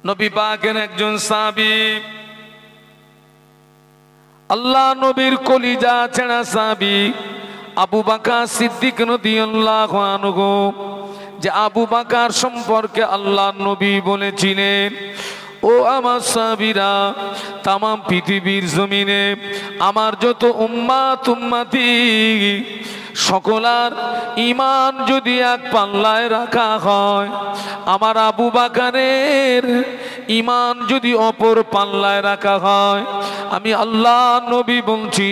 নবী পাকের একজন সাহাবী, আল্লাহ নবীর কলিজা ছেঁড়া সাহাবী আবু বকর সিদ্দিক রাদিয়াল্লাহু আনহু। যে আবু বকর সম্পর্কে আল্লাহ নবী বলেছিলেন, ও আমার সাহাবীরা, তাম পৃথিবীর জমিনে আমার যত উম্মাত উম্মতি সকলার ঈমান যদি এক পাল্লায় রাখা হয়, আমার আবু বকরের ঈমান যদি অপর পাল্লায় রাখা হয়, আমি আল্লাহ নবী বলছি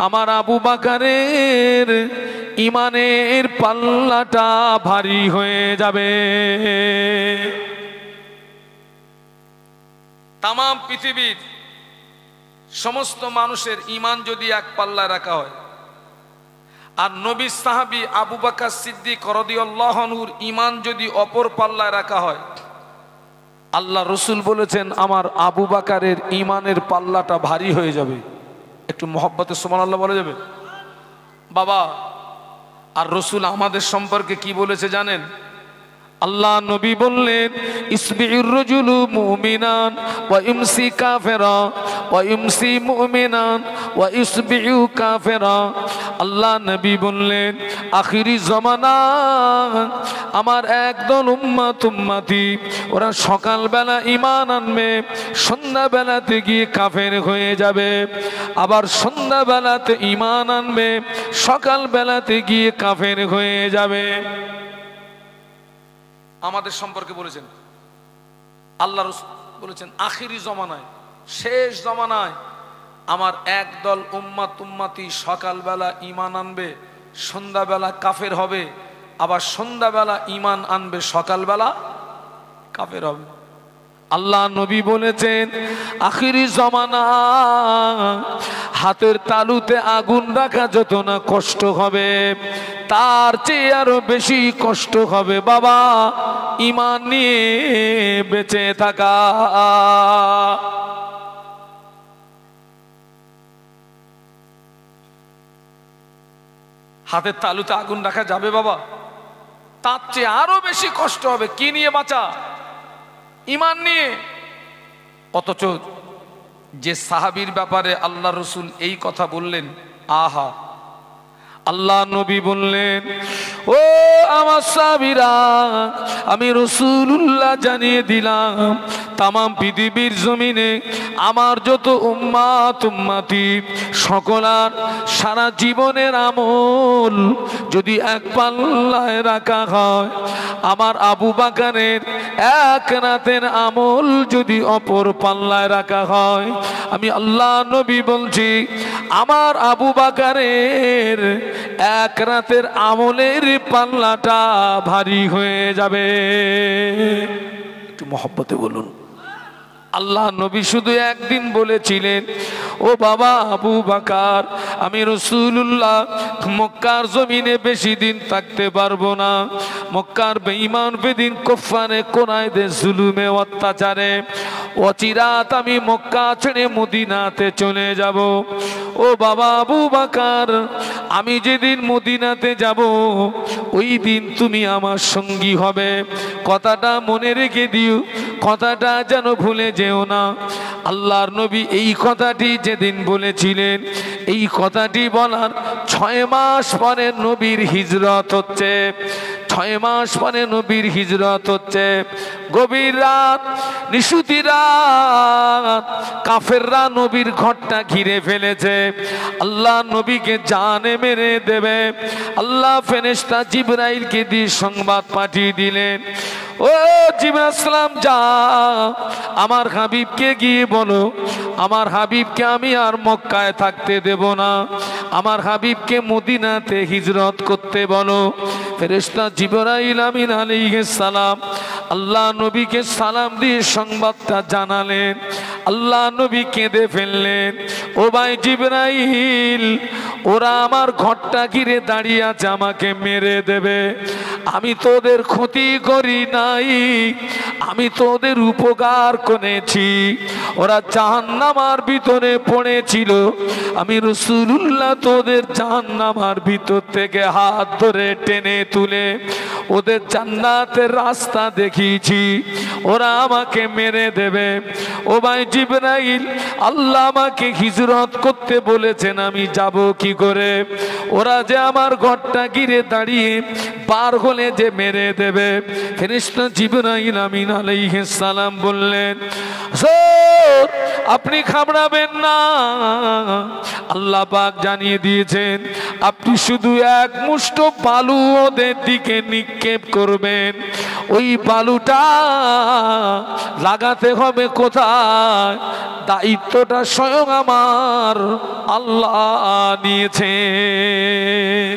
আমার আবু বকরের ঈমানের পাল্লাটা ভারী হয়ে যাবে। তাম পৃথিবীর সমস্ত মানুষের ঈমান যদি এক পাল্লায় রাখা হয়, আর নবী সাহাবী আবু বকর সিদ্দিক রাদিয়াল্লাহু আনহুর ঈমান যদি অপর পাল্লায় রাখা হয়, আল্লাহ রসুল বলেছেন আমার আবু বকরের ঈমানের পাল্লাটা ভারী হয়ে যাবে। একটু মহব্বতে সুবহানাল্লাহ বলা যাবে বাবা? আর রসুল আমাদের সম্পর্কে কি বলেছে জানেন? আল্লাহ নবী বললেন, ইসবিউর রাজুলু মুমিনান ওয়া ইমসি কাফিরা ওয়া ইমসি মুমিনান ওয়া ইসবিউ কাফিরা। আল্লাহ নবী বললেন, আখিরি জামানা আমার একদল উম্মত উম্মতি ওরা সকালবেলা ঈমান আনবে, সন্ধ্যাবেলাতে গিয়ে কাফের হয়ে যাবে, আবার সন্ধ্যাবেলাতে ঈমান আনবে, সকালবেলাতে গিয়ে কাফের হয়ে যাবে। আমাদের সম্পর্কে বলেছেন আল্লাহ রাসূল বলেছেন, আখিরি জমানায়, শেষ জমানায় আমার একদল উম্মত উম্মতি সকালবেলা ঈমান আনবে, সন্ধ্যাবেলা কাফের হবে, আবার সন্ধ্যাবেলা ঈমান আনবে, সকালবেলা কাফের হবে। আল্লাহ নবী বলেছেন, আখিরি জমানা হাতের তালুতে আগুন রাখা যত না কষ্ট হবে, তার চেয়ে আরো বেশি কষ্ট হবে বাবা ঈমান নিয়ে বেঁচে থাকা। হাতের তালুতে আগুন রাখা যাবে বাবা, তার চেয়ে আরো বেশি কষ্ট হবে। কি নিয়ে বাঁচা? ঈমান নিয়ে। অথচ যে সাহাবীর ব্যাপারে আল্লাহ রসুল এই কথা বললেন, আহা, আল্লাহ নবী বললেন, ও আমার সাহাবীরা, আমি রাসূলুল্লাহ জানিয়ে দিলাম তাম পৃথিবীর জমিনে আমার যত উম্মাত উম্মতি সকলার সারা জীবনের আমল যদি এক পাল্লায় রাখা হয়, আমার আবু বকরের এক রাতের আমল যদি অপর পাল্লায় রাখা হয়, আমি আল্লাহ নবী বলছি আমার আবু বকরের এক রাতের আমলের পাল্লাটা ভারী হয়ে যাবে। একটু মহব্বতে বলুন। আল্লাহ নবী শুধু একদিন বলেছিলেন, ও বাবা আবু বকর, আমি রাসূলুল্লাহ মক্কার জমিনে বেশি দিন থাকতে পারবো না। মক্কার বেঈমান বেদিন কুফারে কোরাইশদের জুলুমে অত্যাচারে অচিরাত আমি মক্কা ছেড়ে মদিনাতে চলে যাব। ও বাবা আবু বকর, আমি যেদিন মদিনাতে যাব ওই দিন তুমি আমার সঙ্গী হবে। কথাটা মনে রেখে দিও, কথাটা যেন ভুলে যেও না। আল্লাহর নবী এই কথাটি যেদিন বলেছিলেন, এই কথাটি বলার 6 মাস পরে নবীর হিজরত হচ্ছে। 6 মাস পরে নবীর হিজরত হচ্ছে। গভীর রাত, নিশুতি রাত, কাফেররা নবীর ঘরটা ঘিরে ফেলেছে। আল্লাহ নবীকে জানে মেরে দেবে। আল্লাহ ফেরেশতা জিবরাইলকে দিয়ে সংবাদ পাঠিয়ে দিলেন, ও জিবরাইল সালাম, যা আমার হাবিবকে গিয়ে বলো, আমার হাবিবকে আমি আর মক্কায় থাকতে দেব না, আমার হাবিবকে মদিনাতে হিজরত করতে বলো। ফেরেশতা জিবরাইল আমিন আলাইহিস সালাম আল্লাহ নবীকে সালাম দিয়ে সংবাদটা জানালেন। আল্লাহ নবী কেঁদে ফেললেন, ও ভাই জিবরাইল, ওরা আমার ঘরটা ঘিরে দাঁড়িয়ে আছে, আমাকে মেরে দেবে। আমি তোদের ক্ষতি করি নাই, আমি তোদের উপকার করেছি। ওরা জাহান্নামের ভিতরে পড়েছিল, আমি রাসূলুল্লাহ তোদের জাহান্নামের ভিতর থেকে হাত ধরে টেনে তুলে ওদের জান্নাতের রাস্তা দেখিয়েছি, ওরা আমাকে মেরে দেবে। ও ভাই জিবরাইল, আল্লাহ আমাকে হিজরত করতে বলেছেন, আমি যাব কি করে? ওরা যে আমার ঘরটা ঘিরে দাঁড়িয়ে পার হলে যে মেরে দেবে। ফেরেশতা জিবরাইল আমিন আলাইহিস সালাম বললেন, আপনি ঘাবড়াবেন না, আল্লাহ পাক জানিয়ে দিয়েছেন আপনি শুধু এক মুষ্ঠ বালু ওদের দিকে নিক্ষেপ করবেন। ওই বালুটা লাগাতে হবে কোথায়? দায়িত্বটা স্বয়ং আমার আল্লাহ নিয়েছেন।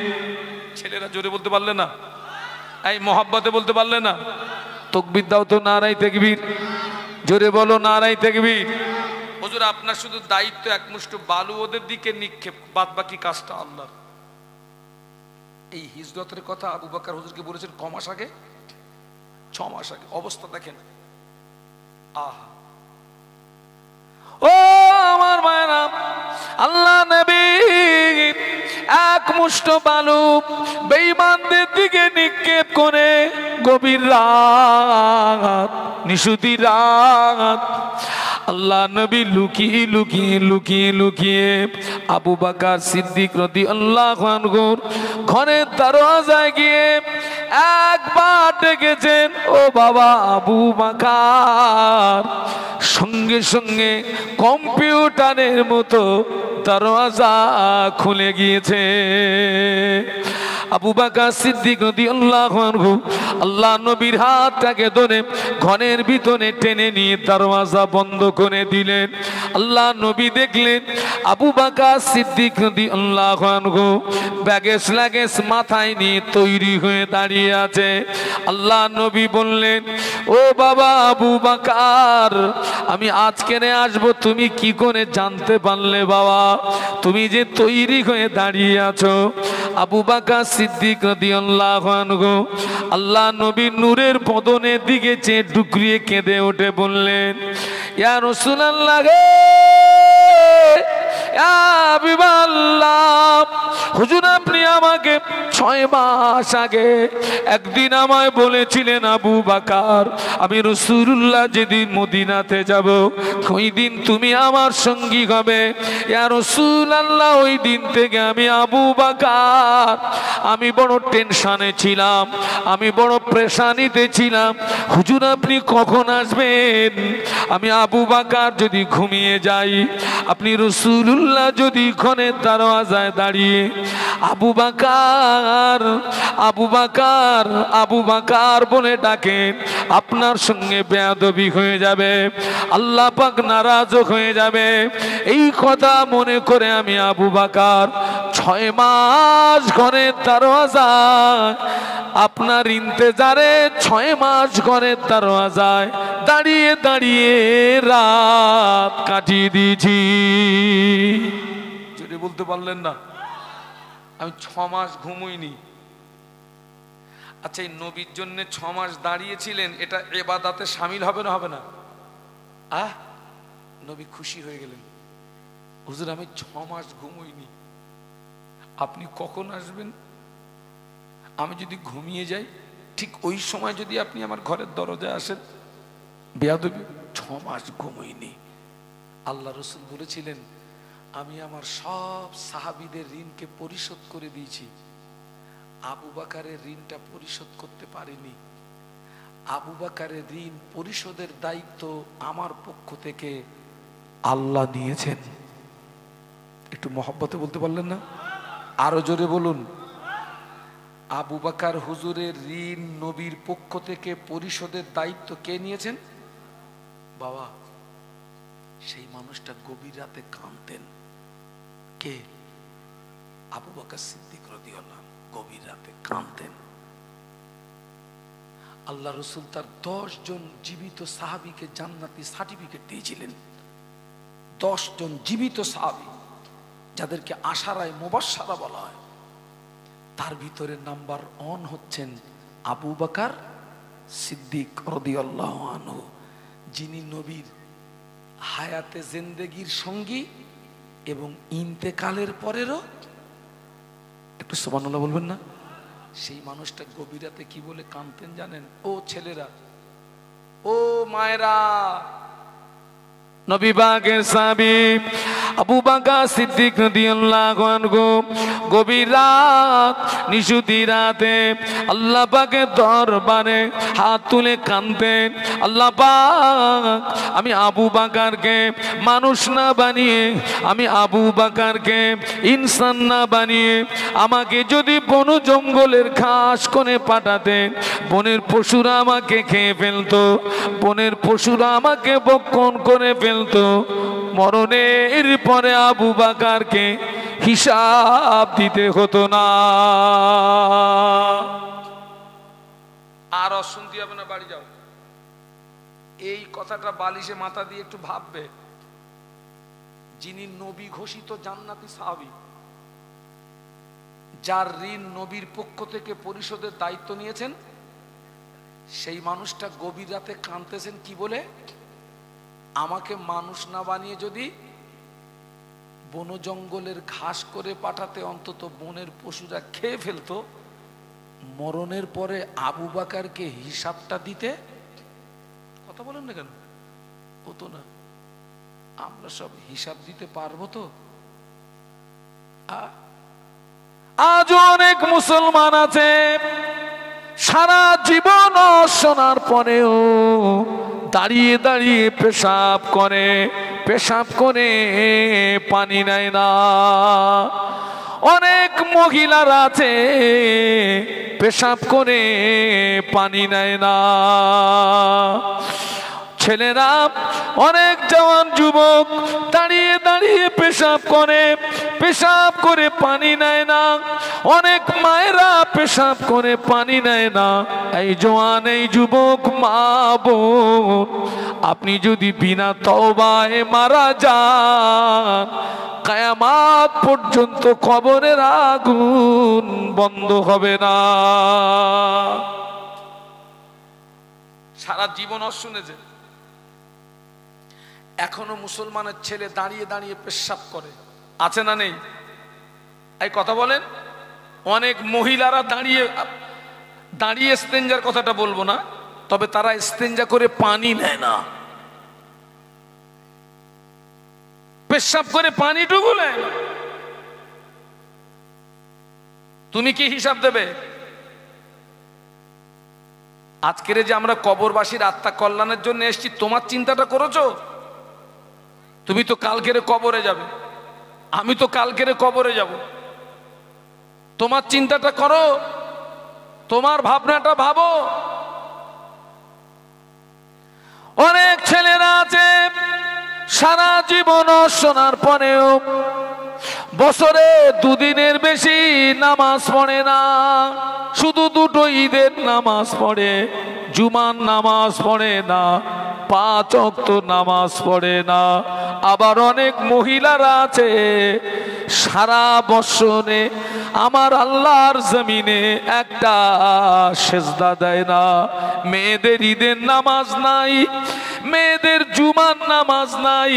ছেলেরা জোরে বলতে পারলে না? এই মোহাব্বতে বলতে পারলে না? তাকবীর দাও তো, নারায়ে তাকবীর। জোরে বলো নারায়ে তাকবীর। হুজুর আপনার শুধু দায়িত্ব এক মুষ্ঠ বালু ওদের দিকে নিক্ষেপ, বাদ বাকি কাজটা আল্লাহর। এই হিজরতের কথা আবু বকর হুজুরকে বলেছেন ক মাস আগে? 6 মাস আগে। অবস্থা দেখেন। আহা, ও আমার মায়েরা, আল্লাহ নবী এক মুষ্ঠ বালু বেঈমানদের দিকে নিক্ষেপ করে গভীর রাত, নিশুতি রাত, আল্লাহ নবী লুকিয়ে লুকিয়ে লুকিয়ে লুকিয়ে আবু বকর সিদ্দিক রাদিয়াল্লাহু আনহু ঘরের দরজায় গিয়ে একবার ডেকেছেন, ও বাবা আবু বকর। সঙ্গে সঙ্গে কম্পিউটারের মতো দরজা খুলে গিয়েছে। আবু বকর সিদ্দিক রাদিয়াল্লাহু আনহু আল্লাহ নবীর হাতটাকে ধরে ঘরের ভিতরে টেনে নিয়ে দরজা বন্ধ করে দিলেন। আল্লাহ নবী দেখলেন আবু বকর সিদ্দিক রাদিয়াল্লাহু আনহু ব্যাগেজ লাগেজ মাথায় নিয়ে তৈরি হয়ে দাঁড়িয়ে আছে। আল্লাহ নবী বললেন, ও বাবা আবু বকর, আমি আজকে আসবো তুমি কি করে জানতে পারলে বাবা? তুমি যে তৈরি হয়ে দাঁড়িয়ে আছো। আবু বকর সিদ্দিক রাদিয়াল্লাহু আনহু আল্লাহ নবীর নূরের বদনের দিকে চেয়ে ডুকরিয়ে কেঁদে উঠে বললেন, ইয়া রাসূলুল্লাহ, হুজুর আপনি আমাকে 6 মাস আগে একদিন আমায় বলেছিলেন, আবু বকর আমি রাসূলুল্লাহ যেদিন মদিনাতে যাব ওই দিন তুমি আমার সঙ্গী হবে। ইয়া রাসূলুল্লাহ, ওই দিন থেকে আমি আবু বকর আমি বড় টেনশনে ছিলাম, আমি বড় পেরেশানিতে ছিলাম। হুজুর আপনি কখন আসবেন? আমি আবু বকর যদি ঘুমিয়ে যাই, আপনি রাসূলুল্লাহ যদি ঘরের দরজায় দাঁড়িয়ে আবু বকর আবু বকর আবু বকর বলে ডাকেন, আপনার সঙ্গে বেয়াদবি হয়ে যাবে, আল্লাহ পাক নারাজ হয়ে যাবে। এই কথা মনে করে আমি আবু বকর 6 মাস ঘরের দরজায় আপনার ইন্তেজারে 6 মাস ঘরের দরজায় দাঁড়িয়ে দাঁড়িয়ে রাত কাটিয়ে দিয়েছি। যদি বলতে পারলেন না? আমি 6 মাস ঘুমোইনি। আচ্ছা, এই নবীর জন্য 6 মাস দাঁড়িয়েছিলেন, এটা ইবাদতে শামিল হবে না? হবে না? নবী খুশি হয়ে গেলেন, হুজুর আমি 6 মাস ঘুমোইনি, আপনি কখন আসবেন? আমি যদি ঘুমিয়ে যাই ঠিক ওই সময় যদি আপনি আমার ঘরের দরজায় আসেন, বেয়াদবি। 6 মাস ঘুমোইনি। আল্লাহ রাসূল বলেছিলেন, আমি আমার সব সাহাবীদের ঋণকে পরিশোধ করে দিয়েছি, আবু বকরের ঋণটা পরিশোধ করতে পারিনি। আবু বকরের ঋণ পরিশোধের দায়িত্ব আমার পক্ষ থেকে আল্লাহ নিয়েছেন। একটু মহব্বতে বলতে পারলেন না? আরো জোরে বলুন। আবু বকর হুজুরের ঋণ নবীর পক্ষ থেকে পরিশোধের দায়িত্ব কে নিয়েছেন? বাবা, সেই মানুষটা গভীর রাতে কাঁদতেন। কে? আবু বকর সিদ্দিক রাদিয়াল্লাহু আনহু গভীর রাতে কাঁদতেন। আল্লাহ রাসূল তার 10 জন জীবিত সাহাবীকে জান্নাতি সার্টিফিকেট দিয়েছিলেন। 10 জন জীবিত সাহাবী যাদেরকে আশারায়ে মুবাশশারা বলা হয়, তার ভিতরে নাম্বার 1 হচ্ছেন আবু বকর সিদ্দিক রাদিয়াল্লাহু আনহু, যিনি নবীর হায়াতে জিন্দেগীর সঙ্গী এবং ইন্তেকালের পরেরও। একটু সুবহানাল্লাহ বলবেন না? সেই মানুষটা গভীর রাতে কি বলে কাঁদতেন জানেন? ও ছেলেরা, ও মায়েরা, নবী পাকের সাহাবী আবু বকর সিদ্দিক রাদিয়াল্লাহু আনহু গভীর রাত নিশুতি রাতে আল্লাহ পাকের দরবারে হাত তুলে কাঁদতেন, আল্লাহ পাক আমি আবু বকরকে মানুষ না বানিয়ে, আমি আবু বকরকে ইনসান না বানিয়ে আমাকে যদি বন জঙ্গলের ঘাস কোণে পাঠাতেন, বনের পশুরা আমাকে খেয়ে ফেলতো, বনের পশুরা আমাকে ভক্ষণ করে ফেলতো, মরণের পরে আবু বকরকে হিসাব দিতে হতো না। আর শুনতে হবে না, বাড়ি যাও। এই কথাটা বালিশে মাথা দিয়ে একটু ভাববে, যিনি নবী ঘোষিত জান্নাতি সাহাবী, যার ঋণ নবীর পক্ষ থেকে পরিশোধের দায়িত্ব নিয়েছেন, সেই মানুষটা গভীর রাতে কাঁদতেছেন কি বলে? আমাকে মানুষ না বানিয়ে যদি বন জঙ্গলের ঘাস করে পাঠাতে, অন্তত বনের পশুরা খেয়ে ফেলতো, মরণের পরে আবু বকরকে হিসাবটা দিতে, কথা বলেন না কেন, হতো না। আমরা সব হিসাব দিতে পারবো তো? আজ অনেক মুসলমান আছে সারা জীবন শোনার পরেও দাঁড়িয়ে দাঁড়িয়ে পেশাব করে, পেশাব করে পানি নেয় না। অনেক মহিলারা আছে পেশাব করে পানি নেয় না। ছেলেরা, অনেক জওয়ান যুবক দাঁড়িয়ে দাঁড়িয়ে পেশাব করে, পেশাব করে পানি নেয় না। অনেক মায়েরা পেশাব করে পানি নেয় না। এই জওয়ান, এই যুবক মা বোন, আপনি যদি বিনা তওবায় মারা যান, কিয়ামত পর্যন্ত কবরের আগুন বন্ধ হবে না। সারা জীবন শুনেছে, এখনো মুসলমানের ছেলে দাঁড়িয়ে দাঁড়িয়ে পেশাব করে, আছে না নেই? এই কথা বলেন। অনেক মহিলারা দাঁড়িয়ে দাঁড়িয়ে ইস্তেঞ্জার কথাটা বলবো না, তবে তারা ইস্তেঞ্জা করে পানি নেয় না, পেশাব করে পানিটুকু নেয় না। তুমি কি হিসাব দেবে? আজকের যে আমরা কবরবাসীর আত্মা কল্যাণের জন্য এসেছি, তোমার চিন্তাটা করেছো? তুমি তো কালকেরে কবরে যাবে, আমি তো কালকেরে কবরে যাব। তোমার চিন্তাটা করো, তোমার ভাবনাটা ভাবো। অনেক ছেলেরা আছে সারা জীবন শোনার পরেও বছরে দুদিনের বেশি নামাজ পড়ে না, শুধু দুটো ঈদের নামাজ পড়ে, জুমার নামাজ পড়ে না, 5 ওয়াক্ত নামাজ পড়ে না। আবার অনেক মহিলারা আছে সারা বছরে আমার আল্লাহর জমিনে একটা সেজদা দেয় না। মেয়েদের ঈদের নামাজ নাই, মেয়েদের জুমার নামাজ নাই।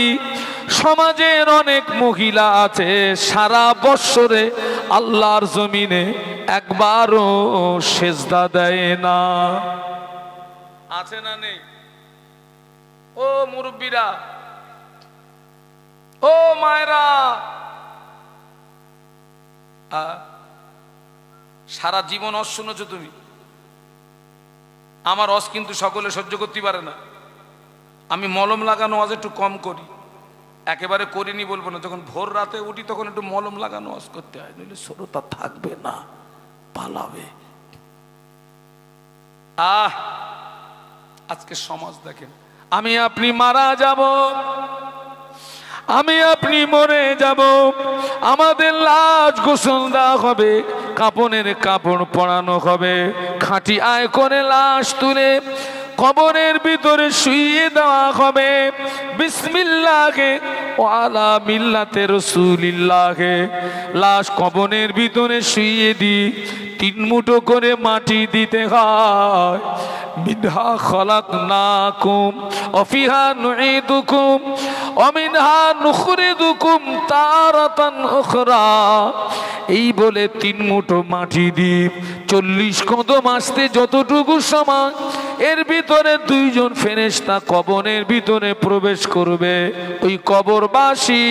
সমাজের অনেক মহিলা আছে সারা বছরে আল্লাহর জমিনে একবারও সেজদা দেয় না। আছে না নেই? ও মুরব্বীরা, ও মায়েরা, সারা জীবন অস শুনেছো তুমি। আমার অস কিন্তু সকলে সহ্য করতে পারে না। আমি মলম লাগানো আজ একটু কম করি, একেবারে করিনি বলবো না। যখন ভোর রাতে উঠি তখন একটু মলম লাগানো অস করতে হয়, নইলে শ্রোতা থাকবে না, পালাবে। আজকে সমাজ দেখেন, আমি আপনি মারা যাব, আমি আপনি মরে যাব, আমাদের লাশ গোসল দেওয়া হবে, কাপনের কাপড় পরানো হবে, খাঁটি আয় করে লাশ তুলে কবরের ভিতরে শুইয়ে দেওয়া হবে। বিসমিল্লাহে ওয়ালা মিল্লাতে রাসূলিল্লাহে। লাশ কবরের ভিতরে শুইয়ে দি 3 মুঠো করে মাটি দিতে হয়। মিনহা খলাকনাকুম ওয়া ফিহা নুঈদুকুম অমিনহা নুখরিজুকুম তারাতান উখরা। এই বলে 3 মুঠো মাটি দিয়ে 40 কদম আসতে যতটুকু সময়, এর ভিতরে 2 জন ফেরেশতা কবরের ভিতরে প্রবেশ করবে। ওই কবরবাসী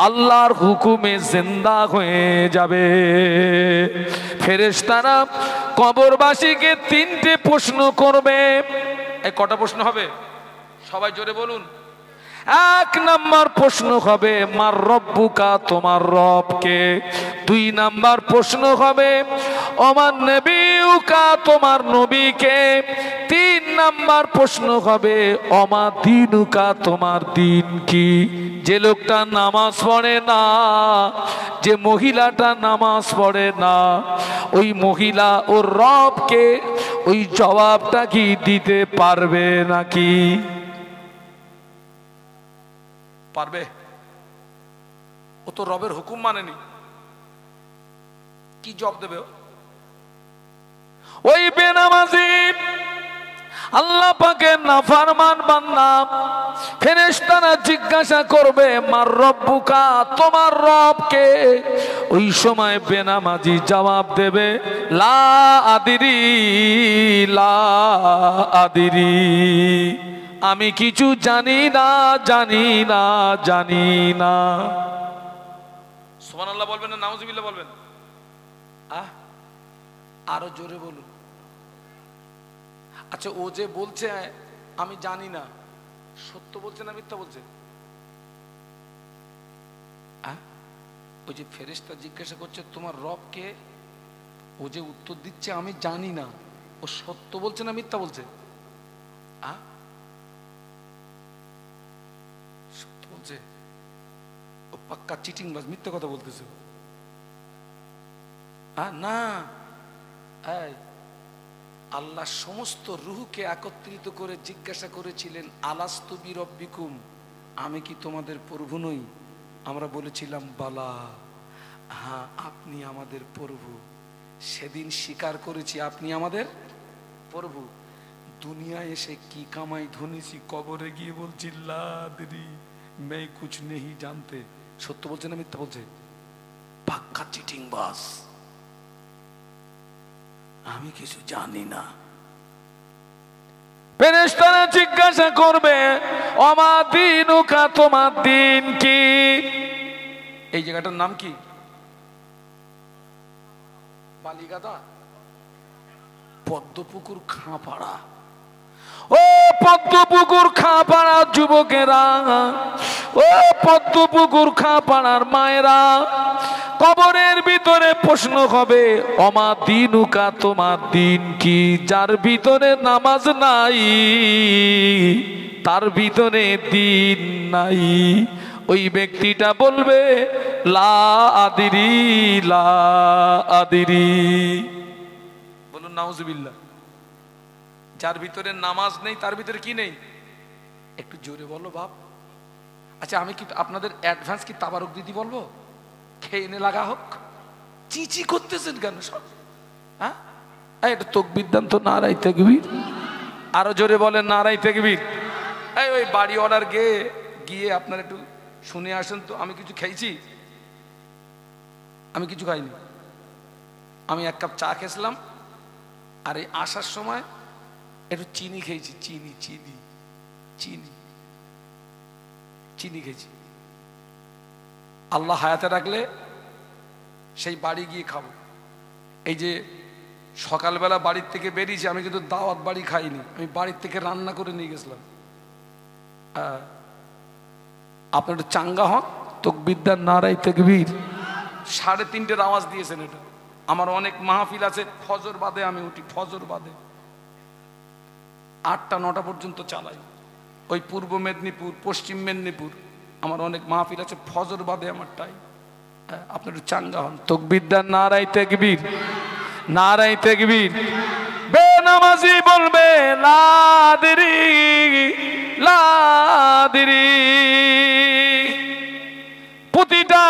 আল্লাহর হুকুমে জিন্দা হয়ে যাবে। ফেরেশতারা কবরবাসীকে 3টে প্রশ্ন করবে। এই কটা প্রশ্ন হবে? সবাই জোরে বলুন। 1 নাম্বার প্রশ্ন হবে মার রব্বুকা, তোমার রব কে। 2 নাম্বার প্রশ্ন হবে ওমান নবিউকা, তোমার নবী কে। 3 নাম্বার প্রশ্ন হবে ওমা দীনুকা, তোমার দিন কি। যে লোকটা নামাজ পড়ে না, যে মহিলাটা নামাজ পড়ে না, ওই মহিলা ওর রবকে ওই জবাবটা কি দিতে পারবে নাকি? পারবে? ও তো রবের হুকুম মানেনি, কি জবাব দেবে? ওই বেনামাজি আল্লাহ পাকের নাফরমান বান্দা, ফেরেশতারা জিজ্ঞাসা করবে মার রব্বুকা, তোমার রব কে। ওই সময় বেনামাজি জবাব দেবে লা আদিরি, লা আদিরি, আমি কিছু জানি না, জানি না, জানি না। সুবহানাল্লাহ বলবেন না নাউজুবিল্লাহ বলবেন? আরো জোরে বলুন। আচ্ছা, ও যে বলছে আমি জানি না, সত্য বলছে না মিথ্যা বলছে? ওই যে ফেরেশতা জিজ্ঞাসা করছে তোমার রব কে, ও যে উত্তর দিচ্ছে আমি জানি না, ও সত্য বলছে না মিথ্যা বলছে? সত্য বলছে। ও পাক্কা চিটিংবাজ, মিথ্যা কথা বলতেছে। না, আল্লাহ সমস্ত রূহকে একত্রিত করে জিজ্ঞাসা করেছিলেন আলাস্তু বিরব্বিকুম, আমি কি তোমাদের প্রভু নই? আমরা বলেছিলাম বালা, হ্যাঁ আপনি আমাদের প্রভু। সেদিন স্বীকার করেছি আপনি আমাদের প্রভু। দুনিয়ায় এসে কি কামাই ধনেছি, কবরে গিয়ে বলছি লা আদরি मैं कुछ नहीं जानते। সত্য বলছে না মিথ্যা বলছে? পাক্কা চিটিংবাজ, আমি কিছু জানি না। ফেরেশতারা জিজ্ঞাসা করবে ওমা দীনুকা, তোমার দিন কি। এই জায়গাটার নাম কি? বালিগাদা, পদ্মপুকুর খাঁপাড়া। ও পদ্মপুকুর খাঁপাড়া যুবকেরা, ও পদ্মপুকুর খাঁপাড়ার মায়েরা, কবরের ভিতরে প্রশ্ন হবে ওমা দীনুকা, তোমার দিন কি। যার ভিতরে নামাজ নাই, তার ভিতরে দিন নাই। ওই ব্যক্তিটা বলবে লা আদিরি, লা আদিরি। বলুন নাউজুবিল্লাহ। যার ভিতরে নামাজ নেই, তার ভিতরে কি নেই? একটু জোরে বলো বাপ। আচ্ছা, আমি কি আপনাদের অ্যাডভান্স কি তাবারক দিদি বলবো? খেয়ে এনে লাগা হোক। চিচি করতেছেন কেন সব? হ্যাঁ, এটা তাকবীর দেন তো, নারায়ে তাকবীর। আরো জোরে বলেন নারায়ে তাকবীর। এই ওই বাড়ি অর্ডার গিয়ে আপনারা একটু শুনে আসেন তো। আমি কিছু খেয়েছি? আমি কিছু খাইনি। আমি 1 কাপ চা খেয়েছিলাম, আর এই আসার সময় একটু চিনি খেয়েছি। চিনি চিনি চিনি চিনি খেয়েছি। আল্লাহ হায়াতে রাখলে সেই বাড়ি গিয়ে খাবো। এই যে সকালবেলা বাড়ির থেকে বেরিয়েছি, আমি কিন্তু দাওয়াত বাড়ি খাইনি, আমি বাড়ির থেকে রান্না করে নিয়ে গেছিলাম। আপনার একটু চাঙ্গা হন, তাকবীর দেন নারায়ে তাকবীর। 3:30-টের আওয়াজ দিয়েছেন। এটা আমার অনেক মাহফিল আছে, ফজর বাদে আমি উঠি, ফজর বাদে 8টা-9টা পর্যন্ত চালাই। ওই পূর্ব মেদিনীপুর, পশ্চিম মেদিনীপুর আমার অনেক মাহফিল আছে, ফজর বাদে আমার টাইম। আপনার একটু চাঙ্গা হন, তাকবীর দেন নারায়ে তাকবীর, নারায়ে তাকবীর। বেনামাজি বলবে লা আদরি, লা আদরি। প্রতিটা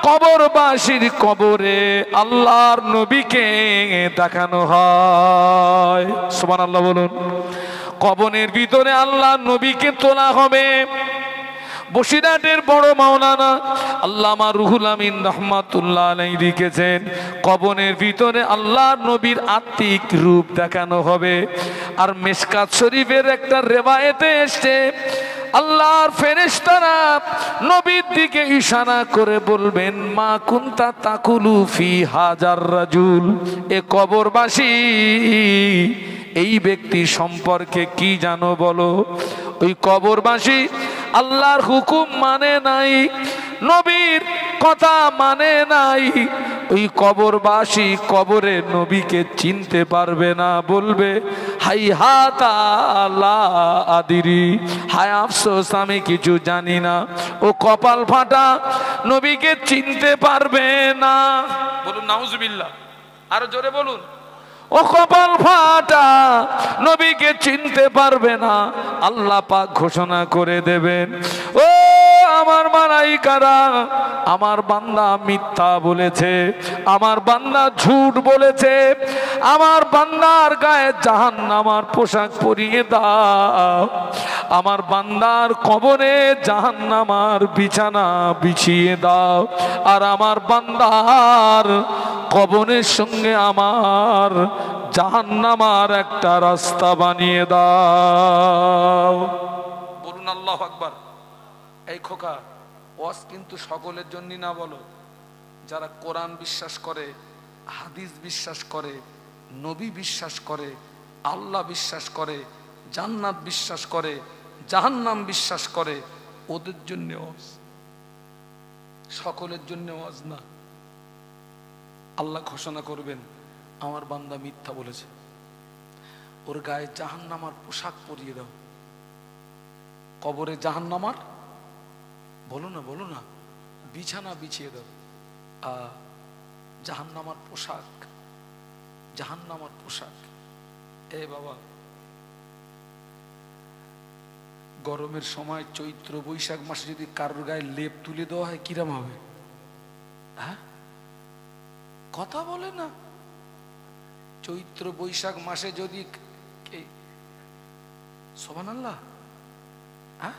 কবরবাসীর কবরে আল্লাহর নবীকে দেখানো হয়। সুবহানাল্লাহ বলুন। কবরের ভিতরে আল্লাহর নবীকে তোলা হবে। বসিরহাটের বড় মাওলানা আল্লামা রুহুল আমিন রহমাতুল্লাহ আলাইহি লিখেছেন, কবরের ভিতরে আল্লাহর নবীর আত্মিক রূপ দেখানো হবে। আর মিশকাত শরীফের একটা রিওয়ায়েতে এসেছে, আল্লাহর ফেরেশতারা নবীর দিকে ইশারা করে বলবেন, মা কুনতা তাকুলু ফি হাজার রাজুল, এ কবরবাসী এই ব্যক্তি সম্পর্কে কি জানো বলো। ওই কবরবাসী আল্লাহর হুকুম মানে নাই, নবীর কথা মানে নাই। ওই কবরবাসী কবরে নবীকে চিনতে পারবে না, বলবে হাই হাতা লা আদিরি, হায় আফসোস আমি কিছু জানি না। ও কপাল ফাটা, নবীকে চিনতে পারবে না। বলুন নাউজুবিল্লাহ, আরো জোরে বলুন। ও কপাল ফাটা, নবীকে চিনতে পারবে না। আল্লাহ পাক ঘোষণা করে দেবেন, ও আমার মালাইকারা, আমার বান্দা মিথ্যা বলেছে, আমার বান্দা ঝুট বলেছে, আমার বান্দার গায়ে জাহান্নামার পোশাক পরিয়ে দাও, আমার বান্দার কবরে জাহান্নামার বিছানা বিছিয়ে দাও, আর আমার বান্দার কবরের সঙ্গে আমার জাহান্নামার একটা রাস্তা বানিয়ে দাও। বলুন আল্লাহু আকবার। এই খোকা, ওয়াজ কিন্তু সকলের জন্য না, বলো যারা কোরআন বিশ্বাস করে, হাদিস বিশ্বাস করে, নবী বিশ্বাস করে, আল্লাহ বিশ্বাস করে, জান্নাত বিশ্বাস করে, জাহান্নাম বিশ্বাস করে, ওদের জন্য ওয়াজ, সকলের জন্য ওয়াজ না। আল্লাহ ঘোষণা করবেন, আমার বান্দা মিথ্যা বলেছে, ওর গায়ে জাহান্নামার পোশাক পরিয়ে দাও, কবরে জাহান্নামার, বলো না বলো না, বিছানা বিছিয়ে দাও, জাহান্নামার পোশাক, জাহান্নামার পোশাক। এ বাবা, গরমের সময় চৈত্র বৈশাখ মাসে যদি কারোর গায়ে লেপ তুলে দেওয়া হয় কিরম হবে? হ্যাঁ, কথা বলে না। চৈত্র বৈশাখ মাসে যদি সুবহানাল্লাহ, হ্যাঁ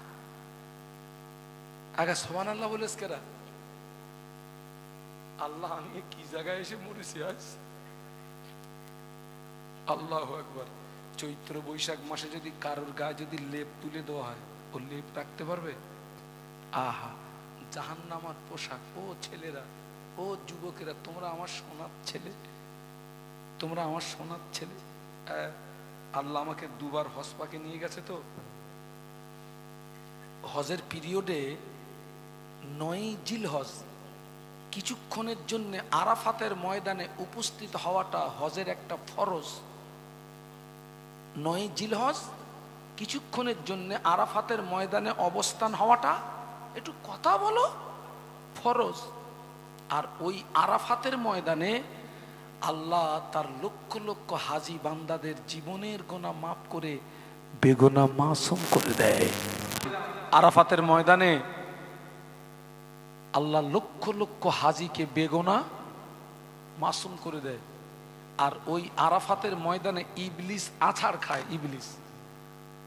আগে সুবহানাল্লাহ বলেছ কেরা? আল্লাহ, আমি কি জায়গায় এসে মরেছি আজ। আল্লাহু আকবার। চৈত্র বৈশাখ মাসে যদি কারোর গায়ে যদি লেপ তুলে দেওয়া হয়, ও লেপ রাখতে পারবে? আহা, জাহান্নামার পোশাক। ও ছেলেরা, ও যুবকেরা, তোমরা আমার সোনার ছেলে, তোমরা আমার সোনার ছেলে। আল্লাহ আমাকে দুবার হজ পাকে নিয়ে গেছে। তো হজের পিরিয়ডে 9 জিলহজ কিছুক্ষণের জন্য আরাফাতের ময়দানে উপস্থিত হওয়াটা হজের একটা ফরজ। 9 জিলহজ কিছুক্ষণের জন্য আরাফাতের ময়দানে অবস্থান হওয়াটা, একটু কথা বলো, ফরজ। আর ওই আরাফাতের ময়দানে আল্লাহ তার লক্ষ লক্ষ হাজি বান্দাদের জীবনের গোনা মাফ করে বেগুনা মাসুম করে দেয়। আরাফাতের ময়দানে আল্লাহ লক্ষ লক্ষ হাজিকে বেগুনা মাসুম করে দেয়। আর ওই আরাফাতের ময়দানে ইবলিস আছাড় খায়। ইবলিস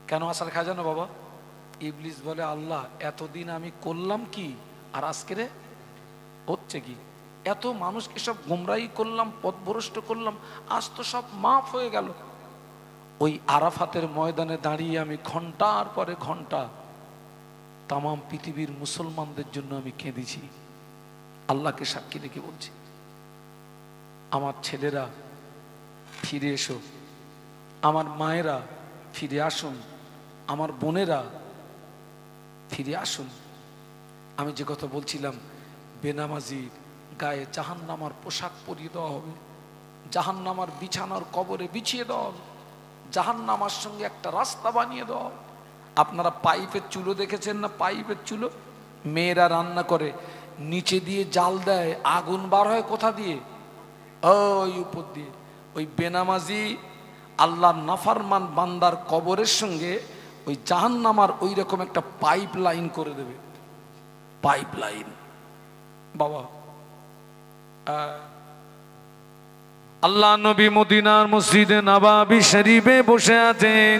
কেন আছাড় খায় জানো বাবা? ইবলিস বলে, আল্লাহ এতদিন আমি করলাম কি, আর আজকে রে হচ্ছে কি? এত মানুষকে সব গোমরাহি করলাম, পথভ্রষ্ট করলাম, আজ তো সব মাফ হয়ে গেল। ওই আরাফাতের ময়দানে দাঁড়িয়ে আমি ঘন্টার পরে ঘন্টা তামাম পৃথিবীর মুসলমানদের জন্য আমি কেঁদেছি। আল্লাহকে সাক্ষী রেখে বলছি, আমার ছেলেরা ফিরে এসো, আমার মায়েরা ফিরে আসুন, আমার বোনেরা ফিরে আসুন। আমি যে কথা বলছিলাম, বেনামাজির গায়ে জাহান্নামার পোশাক পরিয়ে দেওয়া হবে, জাহান্নামার বিছানার কবরে বিছিয়ে দেওয়া হবে, জাহান্নামার সঙ্গে একটা রাস্তা বানিয়ে দেওয়া হবে। আপনারা পাইপের চুলো দেখেছেন না? পাইপের চুলো মেয়েরা রান্না করে, নিচে দিয়ে জাল দেয়, আগুন বার হয় কোথা দিয়ে? ওই উপর দিয়ে। ওই বেনামাজি আল্লাহর নাফরমান বান্দার কবরের সঙ্গে ওই জাহান্নামার ওই রকম একটা পাইপ লাইন করে দেবে। পাইপ লাইন বাবা। আল্লাহ নবী মদিনার মসজিদে নববী শরীফে বসে আছেন।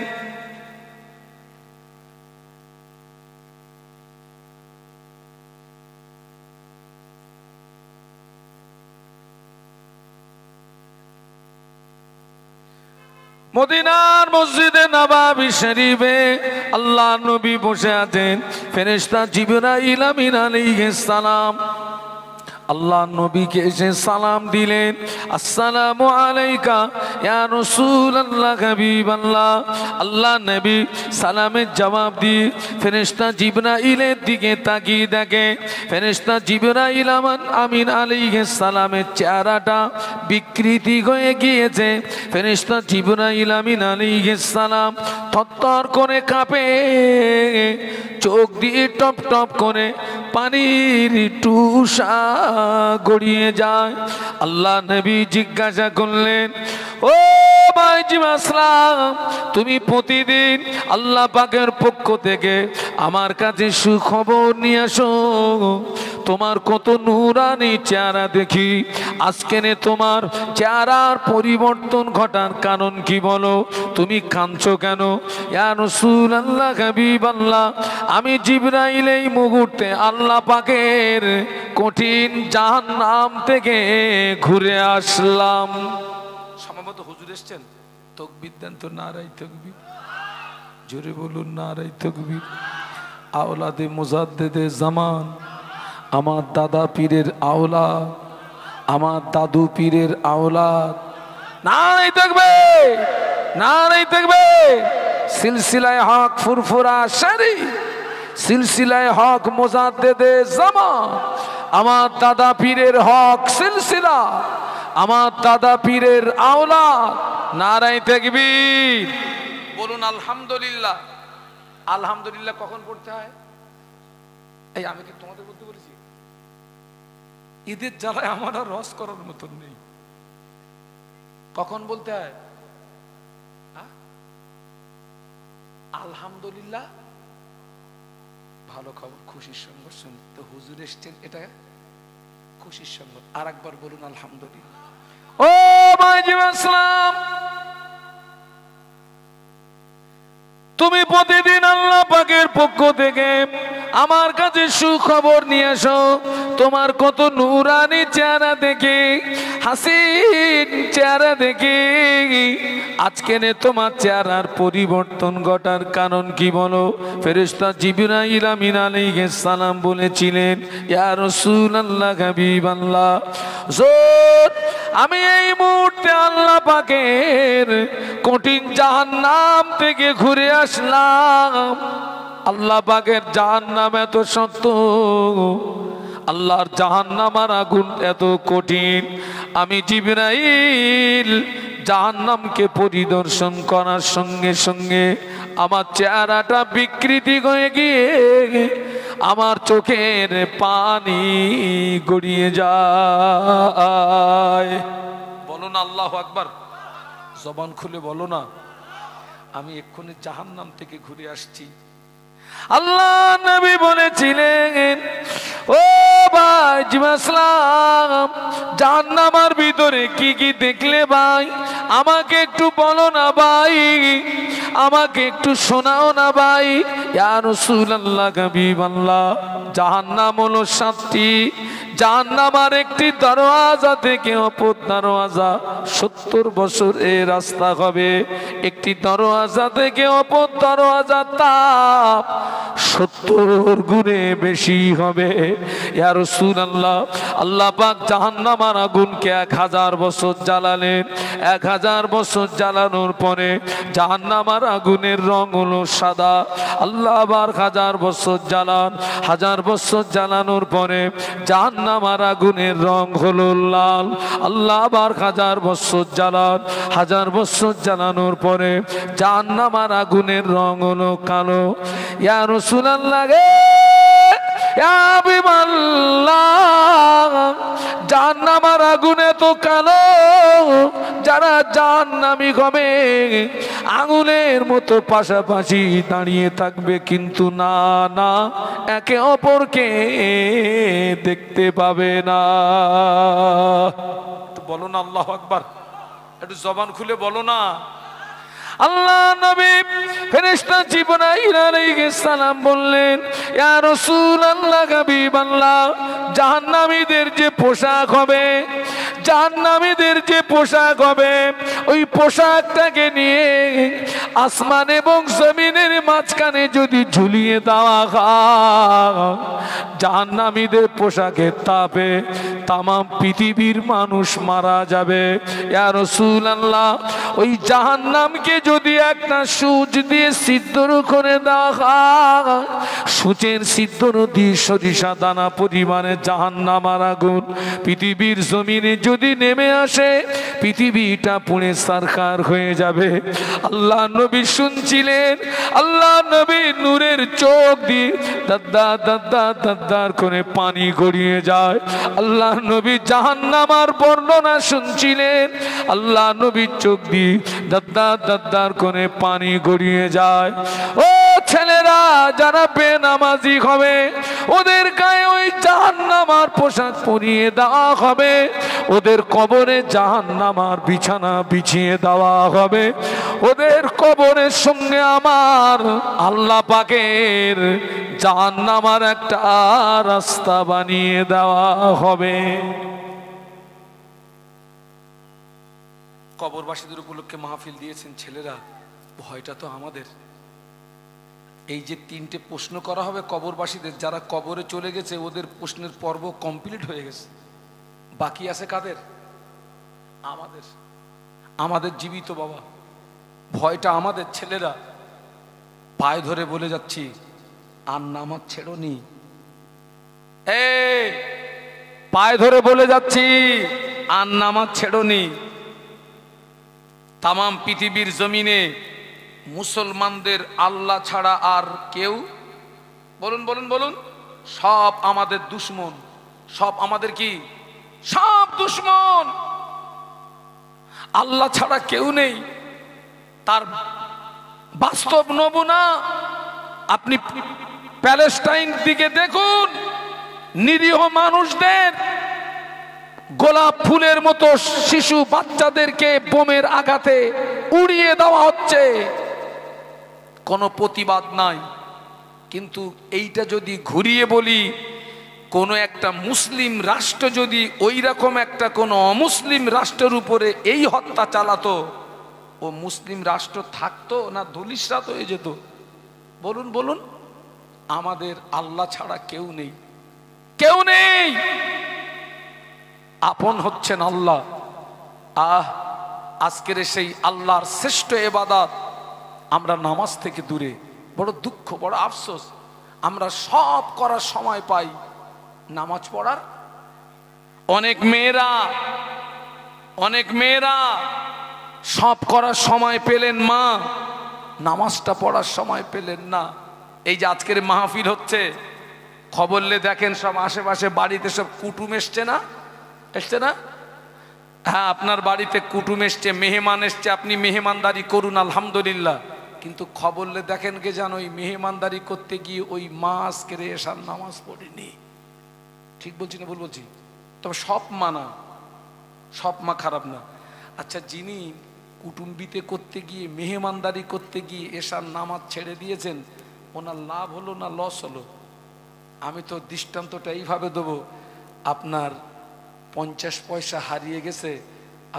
মদিনার মসজিদে নববী শরীফে আল্লাহ নবী বসে আছেন। ফেরেশতা জিবরাইল আমিন আলাইহিস সালাম আল্লাহ নবীকে এসে সালাম দিলেন, আসসালামু আলাইকা ইয়া রাসূলুল্লাহ হাবিবাল্লাহ। আল্লাহ নবী সালামের জবাব দিয়ে ফেরেশতা জিবরাইলের দিকে তাকিয়ে দেখে ফেরেশতা জিবরাইল আমিন আলাইহিস সালামের চেহারাটা বিকৃতি হয়ে গিয়েছে। ফেরেশতা জিবরাইল আমিন আলাইহিস সালাম থরথর করে কাঁপে, চোখ দিয়ে টপ টপ করে পানির টুসা গড়িয়ে যায়। আল্লাহ নবী জিজ্ঞাসা করলেন, ও ভাইজিম আসলাম, তুমি প্রতিদিন আল্লাহ পাকের পক্ষ থেকে আমার কাছে সুখবর নিয়ে আসো। তোমার কত নূরানি চেহারা দেখি, আজকে তোমার চেহারার পরিবর্তন ঘটার কারণ কি বলো? তুমি কাঁদছো কেন? ইয়া রাসূলুল্লাহ হাবিবাল্লাহ, আমি জিবরাইল এই মুহূর্তে আল্লাহ পাকের কঠিন জাহান্নাম থেকে ঘুরে আসলাম। সম্ভবত হুজুর এসছেন, তাকবীর দেন তো, নারায়ে তাকবীর, জোরে বলুন নারায়ে তাকবীর। আওলাদে মুজাদ্দেদে জামান, আমার দাদা পীরের আওলাদ, আমার দাদু পীরের আওলাদ, নারায়ে তাকবীর, নারায়ে তাকবীর। সিলসিলায়ে হক ফুরফুরা শারি, সিলসিলায়ে হক মুজাদ্দেদে জামান, আমার দাদা পীরের হক সিলসিলা, আমার দাদা পীরের আওলাদ, নারায়ে তাকবীর। বলুন আলহামদুলিল্লাহ। আলহামদুলিল্লাহ কখন পড়তে হয়? এই আমি কি তোমাদের বলতে বলেছি? ঈদের জ্বালায় আমার আর রস করার মতন নেই। কখন বলতে হয়? আলহামদুলিল্লাহ। ভালো খবর, খুশির সংবাদ শুনতে হুজুর এসছেন, এটা খুশির সংবাদ। আর একবার বলুন আলহামদুলিল্লাহ। ও ভাইজি আসসালাম, তুমি প্রতিদিন আল্লাহ পাকের পক্ষ থেকে আমার কাছে সুখবর নিয়ে আসো। তোমার কত নূরানি চেহারা দেখে, হাসিন চেহারা দেখে, আজকে তোমার চেহারার পরিবর্তন ঘটার কারণ কি বলো? ফেরেশতা জিবরাইল আমিন আলাইহিস সালাম বলেছিলেন, ইয়া রাসূলুল্লাহ হাবিবাল্লাহ, আমি এই মুহূর্তে আল্লাহ পাকের কঠিন জাহান্নাম থেকে ঘুরে আসলাম। আল্লাহ পাকের জাহান্নাম এত সত্য, আল্লাহর জাহান্নামের আগুন এত কঠিন, আমি জিবরাইল জাহান্নামকে পরিদর্শন করার সঙ্গে সঙ্গে আমার চেহারাটা বিকৃতি হয়ে গিয়ে আমার চোখের পানি গড়িয়ে যায়। বলো না আল্লাহু আকবার, জবান খুলে বলো না, আমি এক্ষুনি জাহান্নাম থেকে ঘুরে আসছি। আল্লাহ নবী বলেছিলেন, ও ভাই জিমাসলাম, জাহান্নামের ভিতরে কি কি দেখলে ভাই? আমাকে একটু বলো না ভাই, আমাকে একটু শোনাও না ভাই। ইয়া রাসূলুল্লাহ হাবিবাল্লাহ, জাহান্নাম হলো 7টি। জাহান্নামের একটি দরওয়াজা থেকে অপর দরওয়াজা 70 বছর এই রাস্তা হবে। একটি দরওয়াজা থেকে অপর দরওয়াজা তাপ 70 গুণে বেশি হবে। ইয়া রাসূলুল্লাহ, আল্লাহ পাক জাহান্নামের আগুনকে 1000 বছর জ্বালালেন। 1000 বছর জ্বালানোর পরে জাহান্নামের আগুনের রং হলো সাদা। আল্লাহ আবার 1000 বছর জ্বালান। 1000 বছর জ্বালানোর পরে জাহান্নামের আগুনের রং হলো লাল। আল্লাহ আবার 1000 বছর জ্বালান। 1000 বছর জ্বালানোর পরে জাহান্নামের আগুনের রং হলো কালো। ইয়া রাসূলুল্লাহ গে, ইয়া হাবিবাল্লাহ, জাহান্নামের আগুনে তো কালো, যারা জাহান্নামী হবে আগুনের মতো পাশাপাশি দাঁড়িয়ে থাকবে, কিন্তু না না, একে অপরকে দেখতে পাবে না। বলো না আল্লাহু আকবার, একটু জবান খুলে বলো না। আল্লাহ নবী ফেরেশতা জিবরাইল আলাইহিস সালাম বললেন, ইয়া রাসূলুল্লাহ হাবিবাল্লাহ, জাহান্নামীদের যে পোশাক হবে, জাহান্নামীদের যে পোশাক হবে ওই পোশাকটাকে নিয়ে আসমান এবং জমিনের মাঝখানে যদি ঝুলিয়ে দেওয়া হয়, জাহান্নামীদের পোশাকের তাপে তামাম পৃথিবীর মানুষ মারা যাবে। ইয়া রাসূলুল্লাহ, ওই জাহান্নামকে যদি একটা সূচ দিয়ে সিদ্ধর করে দেওয়া হয়, সূচের সিদ্ধর দিয়ে সরিষা দানা পরিমাণে জাহান্নামের আগুন পৃথিবীর জমিনে যদি নেমে আসে, পৃথিবীটা পুড়ে সারখার হয়ে যাবে। আল্লাহ নবী শুনছিলেন, আল্লাহ নবী নূরের চোখ দিয়ে দাদ্দার দাদ্দার দাদ্দার করে পানি গড়িয়ে যায়। আল্লাহ নবী জাহান্নামের বর্ণনা শুনছিলেন, আল্লাহ নবীর চোখ দিয়ে দাদ্দার দাদ্দার করে পানি গড়িয়ে যায়। ও ছেলেরা, যারা বেনামাজি হবে ওদের গায়ে ওই জাহান্নামের পোশাক পরিয়ে দেওয়া হবে, ওদের কবরে জাহান্নামের বিছানা বিছিয়ে দেওয়া হবে, ওদের কবরের সঙ্গে আমার আল্লাহ পাকের জাহান্নামের একটা রাস্তা বানিয়ে দেওয়া হবে। কবরবাসীদের উপলক্ষে মাহফিল দিয়েছেন ছেলেরা, ভয়টা তো আমাদের। এই যে 3টে প্রশ্ন করা হবে কবরবাসীদের, যারা কবরে চলে গেছে ওদের প্রশ্নের পর্ব কমপ্লিট হয়ে গেছে, বাকি আছে কাদের? আমাদের। আমাদের জীবিত বাবা, ভয়টা আমাদের। ছেলেরা পায়ে ধরে বলে যাচ্ছি, আর নামাজ ছেড়োনি। এই পায়ে ধরে বলে যাচ্ছি, আর নামাজ ছেড়োনি। তামাম পৃথিবীর জমিনে মুসলমানদের আল্লাহ ছাড়া আর কেউ, বলুন বলুন বলুন, সব আমাদের দুশ্মন। সব আমাদের কি? সব দুশ্মন। আল্লাহ ছাড়া কেউ নেই। তার বাস্তব নমুনা আপনি প্যালেস্টাইন দিকে দেখুন, নিরীহ মানুষদের গোলাপ ফুলের মতো শিশু বাচ্চাদেরকে বোমের আঘাতে উড়িয়ে দেওয়া হচ্ছে, কোনো প্রতিবাদ নাই। কিন্তু এইটা যদি ঘুরিয়ে বলি, কোনো একটা মুসলিম রাষ্ট্র যদি ওই রকম একটা কোনো অমুসলিম রাষ্ট্রের উপরে এই হত্যা চালাতো, ও মুসলিম রাষ্ট্র থাকতো না ধূলিসাৎ হয়ে যেত? বলুন বলুন। আমাদের আল্লাহ ছাড়া কেউ নেই, কেউ নেই। আপন হচ্ছেন আল্লাহ। আজকের সেই আল্লাহর শ্রেষ্ঠ ইবাদত আমরা নামাজ থেকে দূরে। বড় দুঃখ, বড় আফসোস, আমরা সব করার সময় পাই, নামাজ পড়ার অনেক মেয়েরা সব করার সময় পেলেন, মা নামাজটা পড়ার সময় পেলেন না। এই যে আজকের মাহফিল হচ্ছে, খবরলে দেখেন সব আশেপাশে বাড়িতে সব কুটুম এসছে না? এসছে না? হ্যাঁ, আপনার বাড়িতে কুটুম এসছে, মেহমান এসছে, আপনি মেহমানদারি করুন, আলহামদুলিল্লাহ। কিন্তু খবরলে দেখেন কে জানো, ওই মেহমানদারি করতে গিয়ে ওই মা আজকের এশার নামাজ পড়েনি। ঠিক বলছি না ভুল বলছি? তবে সব মানা, সব মা খারাপ না। আচ্ছা, যিনি কুটুম্বিতে করতে গিয়ে, মেহমানদারি করতে গিয়ে এশার নামাজ ছেড়ে দিয়েছেন, ওনার লাভ হলো না লস হলো? আমি তো দৃষ্টান্তটা এইভাবে দেবো, আপনার 50 পয়সা হারিয়ে গেছে,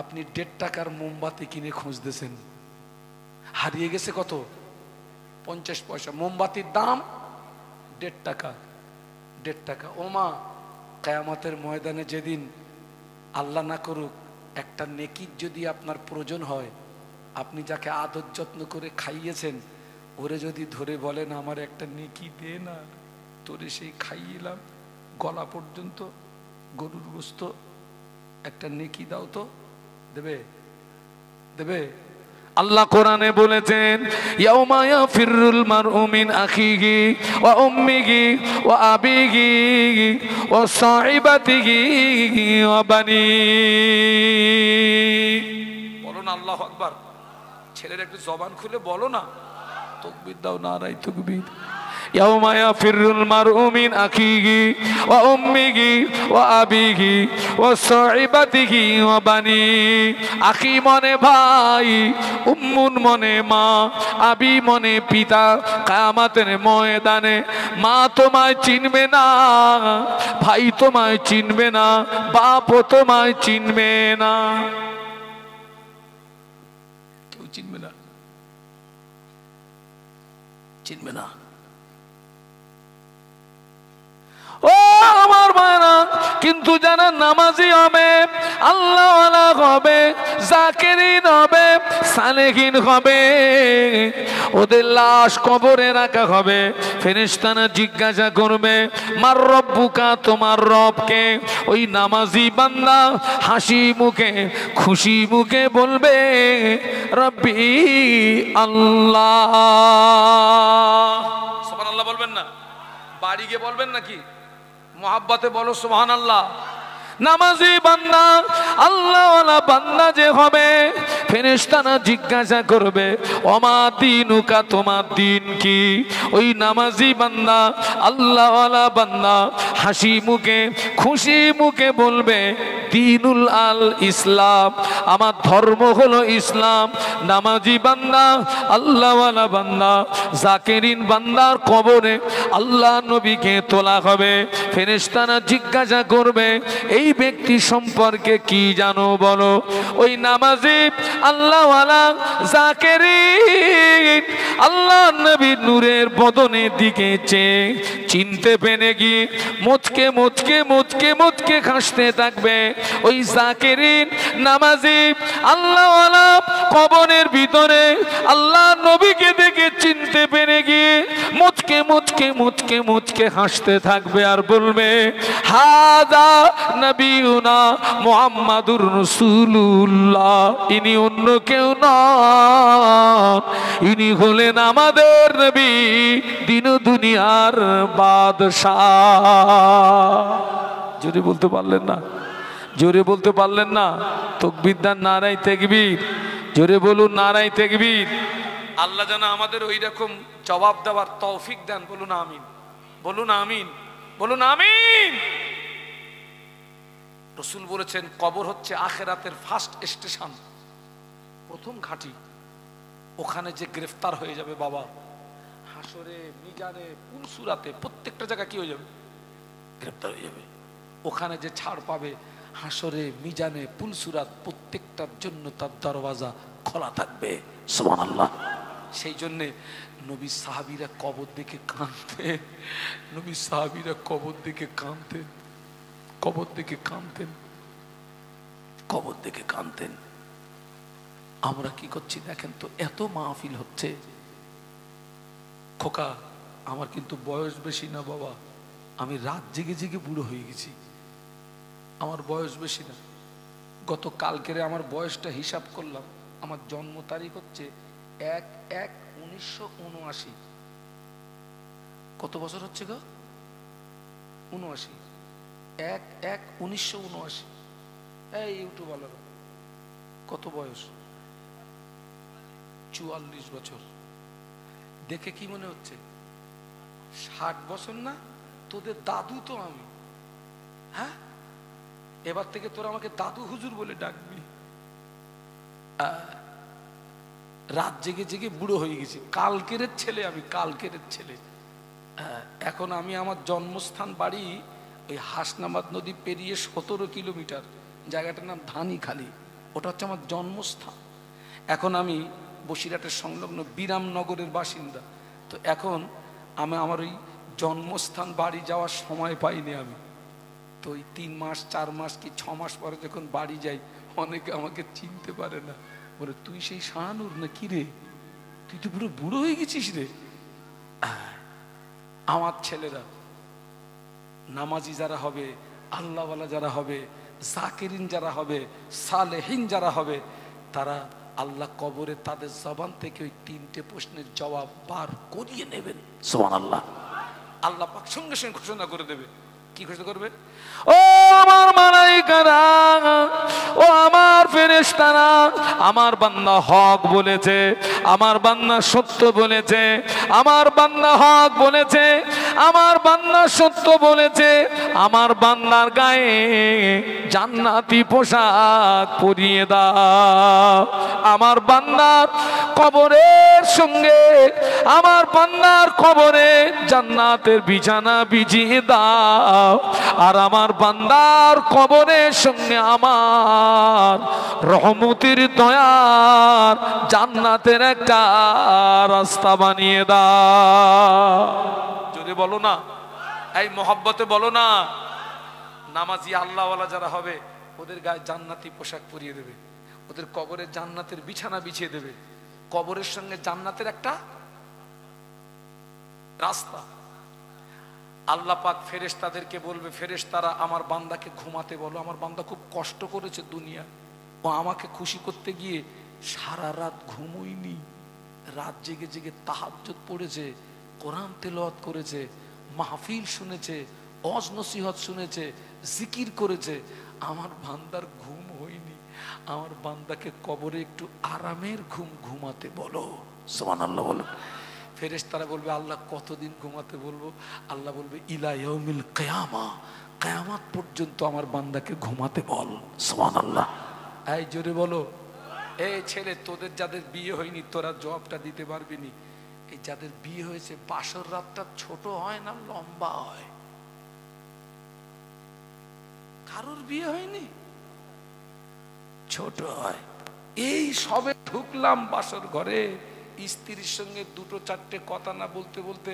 আপনি 1.5 টাকার মোমবাতি কিনে খুঁজতেছেন, হারিয়ে গেছে কত? 50 পয়সা। মোমবাতির দাম 1.5 টাকা। 1.5 টাকা। ও মা, কিয়ামতের ময়দানে যেদিন আল্লাহ না করুক একটা নেকির যদি আপনার প্রয়োজন হয়, আপনি যাকে আদর যত্ন করে খাইয়েছেন, ওরে যদি ধরে বলেন আমার একটা নেকি দে না, তোরে সেই খাইয়েলাম গলা পর্যন্ত, গরুর গোস্ত, একটা নেকি দাও তো, দেবে? দেবে? আল্লাহ কোরআনে বলেছেন, ইয়াউমা ইয়াফিরুল মারউ মিন আখিহি ওয়া উম্মিহি ওয়া আবিহি ওয়া সাহিবাতিহি ওয়া বানি। বলো না আল্লাহু আকবার। ছেলের একটু জবান খুলে বলো না, তাকবীর দাও, নারায়ে তাকবীর। ইয়াউমা ইয়াফিরুল মারউ মিন আখিহি ওয়া উম্মিহি ওয়া আবিহি ওয়া সাহিবাতিহি ওয়া বানি। আখি মনে ভাই, উম্মুন মনে মা, আবি মনে পিতা। কিয়ামতের ময়দানে মা তোমায় চিনবে না, ভাই তোমায় চিনবে না, বাপও তোমায় চিনবে না, কেউ চিনবে না, চিনবে না। ও আমার ভাইরা, কিন্তু যারা নামাজি হবে, আল্লাহওয়ালা হবে, জাকিরিন হবে, সালেহিন হবে, ওদের লাশ কবরে রাখা হবে। ফেরেশতারা জিজ্ঞাসা করবে, মার রব্বুকা, তোমার রবকে? ওই নামাজি বান্দা হাসি মুখে খুশি মুখে বলবে, রব্বি আল্লাহ। সুবহানাল্লাহ বলবেন না? বাড়ি গিয়ে বলবেন নাকি? মোহাব্বতে বলো সুবহানাল্লাহ। নামাজি বান্দা, আল্লাহওয়ালা বান্দা যে হবে, ফেরেশতারা জিজ্ঞাসা করবে, ওমা দিনুকা, তোমার দিন কি? ওই নামাজি বান্দা, আল্লাহওয়ালা বান্দা হাসি মুখে খুশি মুখে বলবে, দিনুল আল ইসলাম, আমার ধর্ম হলো ইসলাম। নামাজি বান্দা, আল্লাহওয়ালা বান্দা, জাকিরিন বান্দার কবরে আল্লাহ নবীকে তোলা হবে। ফেরেশতারা জিজ্ঞাসা করবে, এই ব্যক্তি সম্পর্কে কি জানো বলো? ওই নামাজি, আল্লাহওয়ালা, জাকিরিন আল্লাহ নবীর নূরের বদনের দিকে চেয়ে চিনতে পেরে গিয়ে মুচকে মুচকে মুচকে মুচকে হাসতে থাকবে। ওই জাকিরিন নামাজি আল্লাহওয়ালা কবরের ভিতরে আল্লাহ নবীকে দেখে চিনতে পেরে গিয়ে মুচকে মুচকে মুচকে মুচকে হাসতে থাকবে আর বলবে, হাদা নবিয়ুনা মুহাম্মাদুর রাসূলুল্লাহ, ইনি অন্য কেউ নন, ইনি হলেন আমাদের নবী, দিন দুনিয়ার বাদশাহ। জোরে বলতে পারলেন না? জোরে বলতে পারলেন না? তাকবীর দেন, নারায়ে তাকবীর। জোরে বলুন, নারায়ে তাকবীর। আল্লাহ যেন আমাদের ওই রকম জবাব দেওয়ার তৌফিক দেন। বলুন আমিন, বলুন আমিন, বলুন আমিন। রাসূল বলেছেন, কবর হচ্ছে আখিরাতের ফার্স্ট স্টেশন, প্রথম ঘাঁটি। ওখানে যে গ্রেফতার হয়ে যাবে বাবা, হাসরে, মিজানে, পুলসুরাতে, প্রত্যেকটা জায়গা কি হয়ে যাবে? গ্রেফতার হয়ে যাবে। ওখানে যে ছাড় পাবে, হাসরে, মিজানে, পুলসুরাত, প্রত্যেকটার জন্য তার দরওয়াজা খোলা থাকবে। সুবহানাল্লাহ। সেই জন্যে নবী সাহাবীরা কবর দেখে কাঁদতেন, নবী সাহাবীরা কবর দেখে কাঁদতেন, কবর দেখে কাঁদতেন, কবর দেখে কাঁদতেন। আমরা কি করছি দেখেন তো, এত মাহফিল হচ্ছে। খোকা, আমার কিন্তু বয়স বেশি না বাবা, আমি রাত জেগে জেগে বুড়ো হয়ে গেছি, আমার বয়স বেশি না। গত কালকেরে আমার বয়সটা হিসাব করলাম, আমার জন্ম তারিখ হচ্ছে 1/1/1979। কত বছর হচ্ছে গো? 79। 1/1/1979। এই ইউটিউব আলাদা, কত বয়স? 44 বছর। দেখে কি মনে হচ্ছে 60 বছর না? তোদের দাদু তো আমি। হ্যাঁ, এবার থেকে তোরা আমাকে দাদু হুজুর বলে ডাকবি। রাত জেগে জেগে বুড়ো হয়ে গেছি, কালকের ছেলে আমি, কালকের ছেলে। এখন আমি আমার জন্মস্থান বাড়ি ওই হাসনাবাদ নদী পেরিয়ে 17 কিলোমিটার, জায়গাটার নাম ধানিখালি, ওটা হচ্ছে আমার জন্মস্থান। এখন আমি বসিরহাটের সংলগ্ন বিরামনগরের বাসিন্দা। তো এখন আমি আমার ওই জন্মস্থান বাড়ি যাওয়ার সময় পাইনি আমি। তো ওই 3 মাস 4 মাস কি 6 মাস পরে যখন বাড়ি যাই, অনেকে আমাকে চিনতে পারে না, বলে তুই সেই শাহানুর না? কি রে, তুই তো পুরো বুড়ো হয়ে গেছিস রে। আমার ছেলেরা নামাজি যারা হবে, আল্লাহওয়ালা যারা হবে, জাকিরিন যারা হবে, সালেহিন যারা হবে, তারা আল্লাহ কবরে তাদের জবান থেকে ওই 3টে প্রশ্নের জবাব বার করিয়ে নেবেন। সুবহানাল্লাহ। আল্লাহ পাক সঙ্গে সঙ্গে ঘোষণা করে দেবে, কি খুশি করবে? ও আমার মালাইকারা, ও আমার ফেরেশতারা, আমার বান্দা হক বলেছে, আমার বান্দা সত্য বলেছে, আমার বান্দা হক বলেছে, আমার বান্দা সত্য বলেছে, আমার বান্দার গায়ে জান্নাতি পোশাক পরিয়ে দাও, আমার বান্দার কবরের সঙ্গে আমার বান্দার কবরে জান্নাতের বিছানা বিছিয়ে দাও, আর আমার বান্দার কবরের সঙ্গে আমার রহমতের দয়ার জান্নাতের একটা রাস্তা বানিয়ে দাও। যদি বলো না, এই মহব্বতে বলো না। নামাজি আল্লাহওয়ালা যারা হবে ওদের গায়ে জান্নাতি পোশাক পরিয়ে দেবে, ওদের কবরে জান্নাতের বিছানা বিছিয়ে দেবে, কবরের সঙ্গে জান্নাতের একটা রাস্তা। আল্লাহ পাক ফেরেশতাদেরকে বলবে, ফেরেশতারা আমার বান্দাকে ঘুমাতে বলো, আমার বান্দা খুব কষ্ট করেছে দুনিয়া, ও আমাকে খুশি করতে গিয়ে সারা রাত ঘুমোয়নি, রাত জেগে জেগে তাহাজ্জুদ পড়েছে, কোরআন তেলাওয়াত করেছে, মাহফিল শুনেছে, ওয়াজ নসিহত শুনেছে, জিকির করেছে, আমার বান্দার ঘুম হয়নি, আমার বান্দাকে কবরে একটু আরামের ঘুম ঘুমাতে বলো। সুবহানাল্লাহ বলো। ফেরেশতারা বলবে, আল্লাহ কতদিন ঘুমাতে বলবো? আল্লাহ বলবে, ইলা ইয়াউমিল কিয়ামা, কিয়ামত পর্যন্ত আমার বান্দাকে ঘুমাতে বল। সুবহানাল্লাহ। এই জোরে বলো। এই ছেলে, তোদের যাদের বিয়ে হয়নি তোরা জবাবটা দিতে পারবি নি। এই যাদের বিয়ে হয়েছে বাসর রাতটা ছোট হয় না লম্বা হয়? কারোর বিয়ে হয়নি? ছোট হয়। এই সবে ঢুকলাম বাসর ঘরে, স্ত্রীর সঙ্গে দুটো চারটে কথা না বলতে বলতে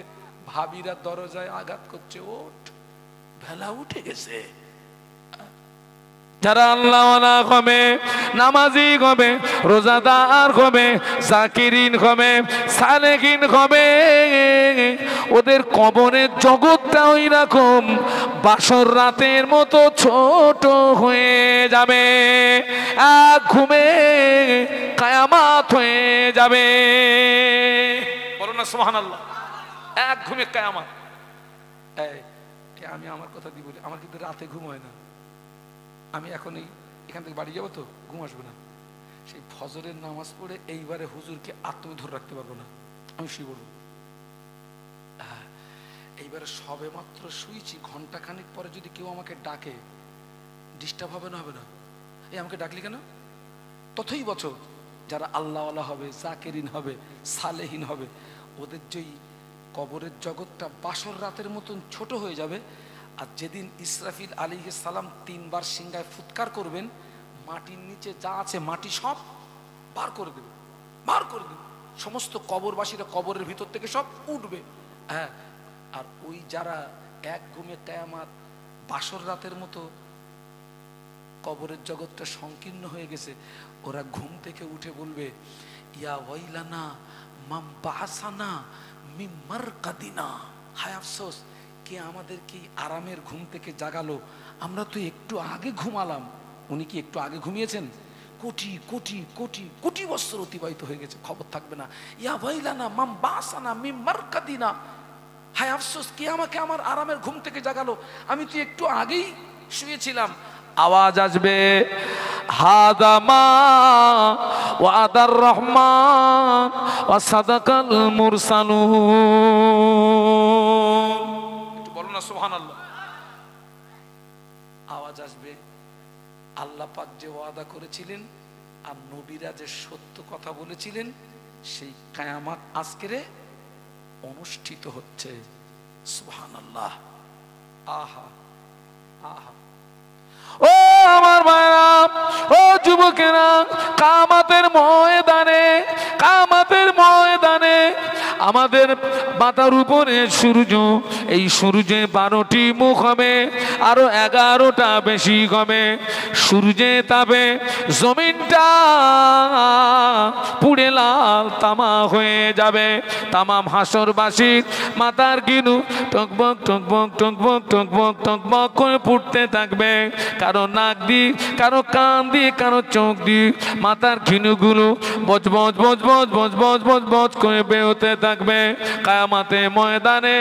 ভাবিরা দরজায় আঘাত করছে, ওঠ, বেলা উঠে গেছে। যারা আল্লাহওয়ালা হবে, নামাজি হবে, রোজাদার হবে, জাকিরিন হবে, সালেহিন হবে, ওদের কবরের জগৎটা ওই রকম বাসর রাতের মতো ছোট হয়ে যাবে, এক ঘুমে কিয়ামত হয়ে যাবে। বলো না সুবহানাল্লাহ। এক ঘুমে কিয়ামত। আমি আমার কথা দিয়ে বলি, আমার কিন্তু রাতে ঘুম হয় না। আমি এখন এখান থেকে বাড়ি যাবো তো, ঘুম আসবে না। সেই ফজরের নামাজ পড়ে এইবারে হুজুরকে আত্মে ধরে রাখতে পারবো না, আমি শুয়ে পড়বো। এইবারে সবে মাত্র শুয়েছি, ঘন্টা খানিক পরে যদি কেউ আমাকে ডাকে, ডিস্টার্ব হবে না? হবে না? এই আমাকে ডাকলি কেন? ততই বছর যারা আল্লাহওয়ালা হবে, জাকিরিন হবে, সালেহিন হবে, ওদের যেই কবরের জগৎটা বাসর রাতের মতন ছোট হয়ে যাবে। আর যেদিন ইসরাফিল আলাইহিস সালাম 3 বার সিংহায় ফুৎকার করবেন, মাটির নিচে যা আছে মাটি সব বার করে দেবে, বার করে দেবে। সমস্ত কবরবাসীরা কবরের ভিতর থেকে সব উঠবে। হ্যাঁ, আর ওই যারা এক ঘুমে কিয়ামত বাসর রাতের মতো কবরের জগৎটা সংকীর্ণ হয়ে গেছে, ওরা ঘুম থেকে উঠে বলবে, ইয়া ওয়াইলানা মাম বাসানা মিন মারকাদিনা, হায় আফসোস, কে আমাদেরকে আরামের ঘুম থেকে জাগালো, আমরা তো একটু আগে ঘুমালাম। উনি কি একটু আগে ঘুমিয়েছেন? কোটি কোটি কোটি কোটি বছর অতিবাহিত হয়ে গেছে, খবর থাকবে না। ইয়া ওয়াইলানা মাম বাসানা মিন মারকাদিনা, হায় আফসোস, কে আমাকে আমার আরামের ঘুম থেকে জাগালো, আমি তো একটু আগেই শুয়েছিলাম। আওয়াজ আসবে, হাদা মা ওয়াদার রহমান ওয়া সাদাকাল মুরসালুন। একটু বলো না সুবহানাল্লাহ। আওয়াজ আসবে, আল্লাহ পাক যে ওয়াদা করেছিলেন আর নবীরা যে সত্য কথা বলেছিলেন, সেই কিয়ামত আজকে অনুষ্ঠিত হচ্ছে। সুবহানাল্লাহ। আহা আহা। ও আমার ভাইরা, ও যুবকেরা, কিয়ামতের ময়দানে, কিয়ামতের ময়দানে আমাদের মাথার উপরে সূর্য, এই সূর্যে 12টি মুখ হবে, আরো 11টা বেশি হবে। সূর্যে তাপে জমিনটা পুড়ে লাল তামা হয়ে যাবে। তামাম হাসরবাসীর মাথার গিনু টকবক টকবক টকবক টকবক টকবক করে পুড়তে থাকবে। কারো নাক দিয়ে, কারো কান দিয়ে, কারো চোখ দিয়ে মাথার খিনুগুলো বজ বজ বজ বজ বজ বজ বজ বজ করে বেরোতে থাকবে। কিয়ামতের ময়দানে,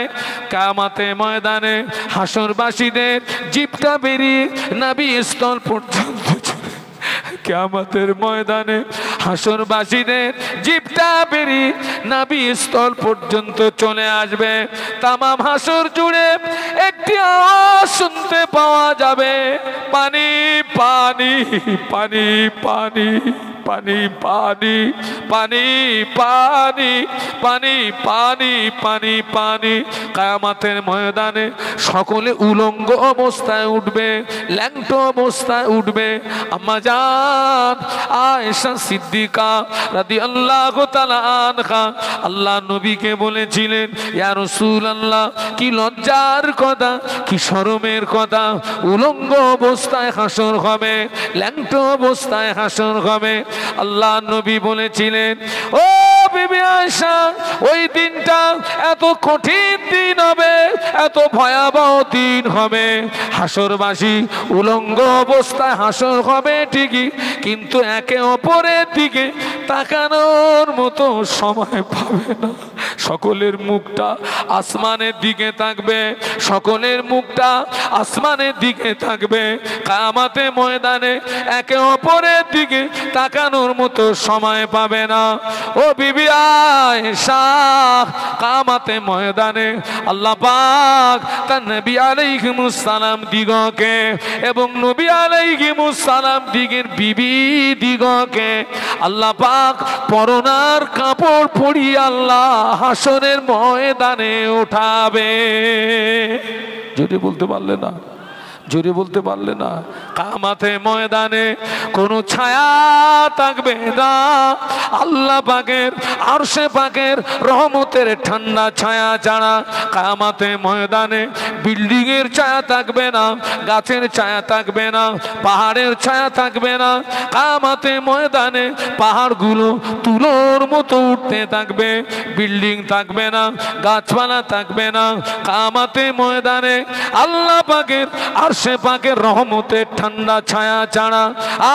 কিয়ামতের ময়দানে হাসরবাসীদের জিভটা বেরিয়ে নাভি স্থল পর্যন্ত, কিয়ামতের ময়দানে হাসরবাসীদের জিভটা বেরিয়ে নাভি স্থল পর্যন্ত চলে আসবে। তামাম হাসর জুড়ে একটি আওয়াজ শুনতে পাওয়া যাবে, পানি পানি পানি পানি পানি পানি পানি পানি পানি পানি পানি পানি। কিয়ামতের ময়দানে সকলে উলঙ্গ অবস্থায় উঠবে, ল্যাংটো অবস্থায় উঠবে। আম্মা জান আয়েশা সিদ্দিকা রাদিয়াল্লাহু তাআলা আনহা আল্লাহ নবীকে বলেছিলেন, ইয়া রাসূলুল্লাহ, কি লজ্জার কথা, কি শরমের কথা, উলঙ্গ অবস্থায় হাসর হবে, ল্যাংটো অবস্থায় হাসর হবে। আল্লাহ নবী বলেছিলেন, ও বিবি আয়েশা, ওই দিনটা এত কঠিন দিন হবে, এত ভয়াবহ দিন হবে। হাসরবাসী উলঙ্গ অবস্থায় হাসর হবে ঠিকই, কিন্তু একে অপরের দিকে তাকানোর মতো সময় পাবে না। সকলের মুখটা আসমানের দিকে থাকবে, সকলের মুখটা আসমানের দিকে থাকবে। কিয়ামতের ময়দানে একে অপরের দিকে তাকানোর মতো সময় পাবে না। ও বিবি আয়েশা, কিয়ামতের ময়দানে আল্লাহ পাক তার নবী আলাইহিমুস সালাম দিগকে এবং নবী আলাইহিমুস সালাম দিগের বিবি দিগকে আল্লাহ পাক পরনার কাপড় পরিয়ে আল্লাহ হাসরের ময়দানে উঠাবে। যদি বলতে পারলে না, জোরে বলতে পারলে না। কিয়ামতের ময়দানে কোনো ছায়া থাকবে না, আল্লাহ পাকের আরশে পাকের রহমতের ঠান্ডা ছায়া ছাড়া। কিয়ামতের ময়দানে বিল্ডিং এর ছায়া থাকবে না, গাছের ছায়া থাকবে না, পাহাড়ের ছায়া থাকবে না। কিয়ামতের ময়দানে পাহাড়গুলো তুলোর মতো উঠতে থাকবে, বিল্ডিং থাকবে না, গাছপালা থাকবে না। কিয়ামতের ময়দানে আল্লাহ পাকের আরশে পাকের রহমতের ঠান্ডা ছায়া ছাড়া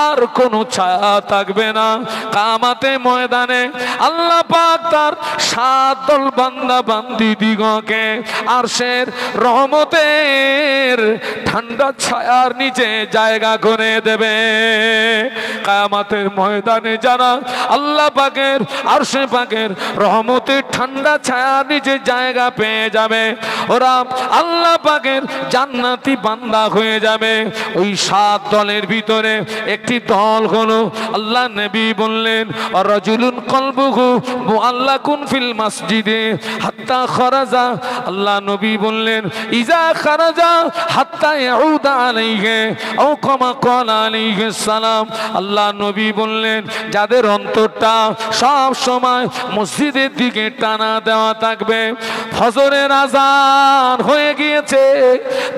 আর কোনো ছায়া থাকবে না। কিয়ামতের ময়দানে আল্লাহ পাক তার 7 দল বান্দা বান্দি দিগকে আরশের রহমতের ঠান্ডা ছায়ার নিচে জায়গা করে দেবে। কিয়ামতের ময়দানে যারা আল্লাহ পাকের আরশে পাকের রহমতের ঠান্ডা ছায়ার নিচে জায়গা পেয়ে যাবে, ওরা আল্লাহ পাকের জান্নাতি বান্দা হয়ে যাবে। ওই 7 দলের ভিতরে একটি দল হলো, আল্লাহ নবী বললেন, রাজুলুন কলবুহু মুআল্লাকুন ফিল মসজিদে হাত্তা খারাজা। আল্লাহ নবী বললেন, ইজা খারাজা হাত্তা ইয়াউদা আলাইহি আও কামা ক্বালা আলাইহিস সালাম। আল্লাহ নবী বললেন, যাদের অন্তরটা সব সময় মসজিদের দিকে টানা দেওয়া থাকবে, ফজরের আযান হয়ে গিয়েছে,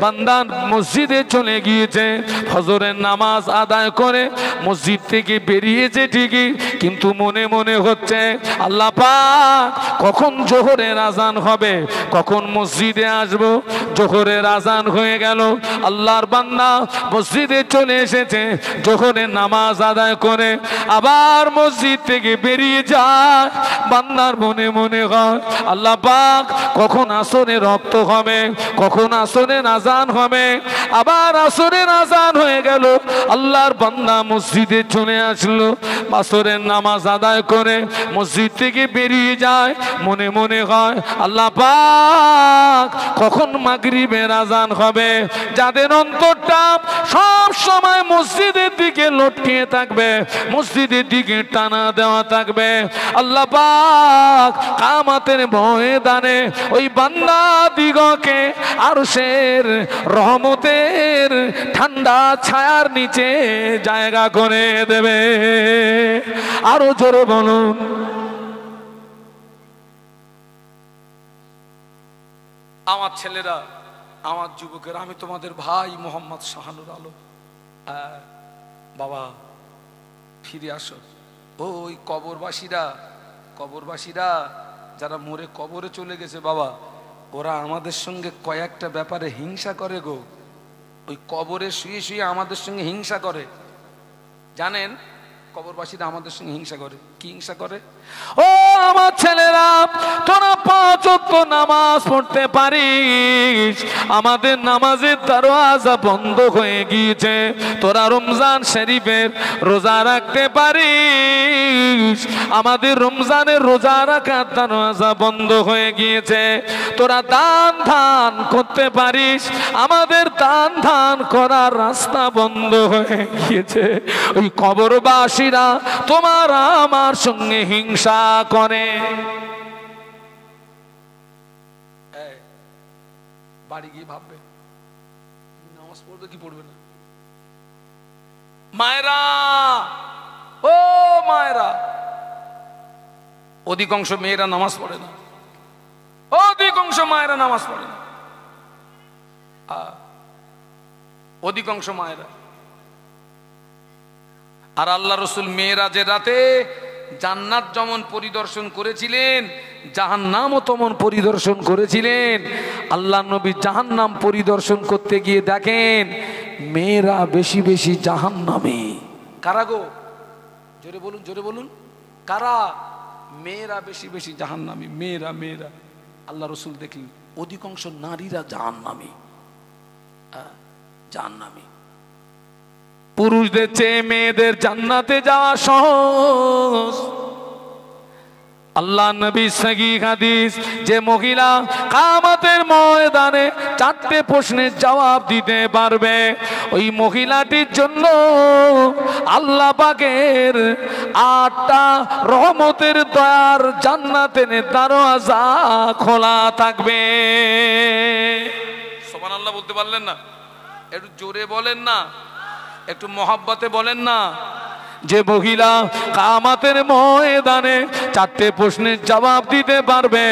বান্দা মসজিদে চলে গিয়েছে, ফজরের নামাজ আদায় করে মসজিদ থেকে বেরিয়েছে ঠিকই, কিন্তু মনে মনে হচ্ছে আল্লাহ পাক কখন জোহরের আযান হবে, কখন মসজিদে আসব। জোহরের আযান হয়ে গেল, আল্লাহর বান্দা মসজিদে চলে এসেছে, জোহরের নামাজ আদায় করে আবার মসজিদ থেকে বেরিয়ে যায়। বান্দার মনে মনে হয় আল্লাহ পাক কখন আসরের রক্ত হবে, কখন আসরের আযান হবে। আবার আসরের আযান হয়ে গেল, আল্লাহর বান্দা মসজিদে চলে আসলো, আসরের নামাজ আদায় করে মসজিদ থেকে বেরিয়ে যায়। মনে মনে হয় আল্লাহ পাক কখন মাগরিবের আযান হবে। যাদের অন্তরটা সব সময় মসজিদের দিকে লটকিয়ে থাকবে, মসজিদের দিকে টানা দেওয়া থাকবে, আল্লাহ পাক কিয়ামতের ময়দানে ওই বান্দা দিগকে আরশের রহমতের ঠান্ডা ছায়ার নিচে জায়গা করে দেবে। আরো জোরে বলুন। আমার ছেলেরা, আমার যুবকেরা, আমি তোমাদের ভাই মোহাম্মদ শাহানুর আলম। বাবা ফিরে আসো। ওই কবরবাসীরা যারা মরে কবরে চলে গেছে বাবা, ওরা আমাদের সঙ্গে কয়েকটা ব্যাপারে হিংসা করে গো। ওই কবরে শুয়ে শুয়ে আমাদের সঙ্গে হিংসা করে। জানেন, কবরবাসীরা আমাদের সঙ্গে হিংসা করে। কি হিংসা করে? ও আমার ছেলেরা, তোরা 5 ওয়াক্ত নামাজ পড়তে পারিস, আমাদের নামাজের দরওয়াজা বন্ধ হয়ে গিয়েছে। তোরা রমজান শরীফের রোজা রাখতে পারিস, আমাদের রমজানের রোজা রাখার দরওয়াজা বন্ধ হয়ে গিয়েছে। তোরা দান ধান করতে পারিস, আমাদের দান ধান করার রাস্তা বন্ধ হয়ে গিয়েছে। ওই কবরবাসীরা তোমার আমার সঙ্গে হিংসা করে। বাড়ি গিয়ে ভাববে নামাজ পড়বে কি পড়বে না। মায়েরা, ও মায়েরা, অধিকাংশ মেয়েরা নামাজ পড়ে না, অধিকাংশ মায়েরা নামাজ পড়ে না, অধিকাংশ মায়েরা। আর আল্লাহ রসুল মেরাজের রাতে জান্নাত যেমন পরিদর্শন করেছিলেন, জাহান্নামও তেমন পরিদর্শন করেছিলেন। আল্লাহ নবী জাহান্নাম পরিদর্শন করতে গিয়ে দেখেন মেয়েরা বেশি বেশি জাহান্নামে। কারা গো? জোরে বলুন, জোরে বলুন, কারা? মেয়েরা বেশি বেশি জাহান্নামী। মেয়েরা মেয়েরা আল্লাহ রসুল দেখলেন অধিকাংশ নারীরা জাহান্নামী, জাহান্নামী। পুরুষদের চেয়ে মেয়েদের জান্নাতে যাওয়া সহজ। আল্লাহ নবী সহিহ হাদিস, যে মহিলা কিয়ামতের ময়দানে 4টে প্রশ্নের জবাব দিতে পারবে, ওই মহিলাটির জন্য আল্লাহ পাকের 8টা রহমতের দয়ার জান্নাতের দরওয়াজা খোলা থাকবে। সুবহানাল্লাহ বলতে পারলেন না? একটু জোরে বলেন না, একটু মহাব্বতে বলেন না। যে মহিলা কিয়ামতের ময়দানে 4টে প্রশ্নের জবাব দিতে পারবে,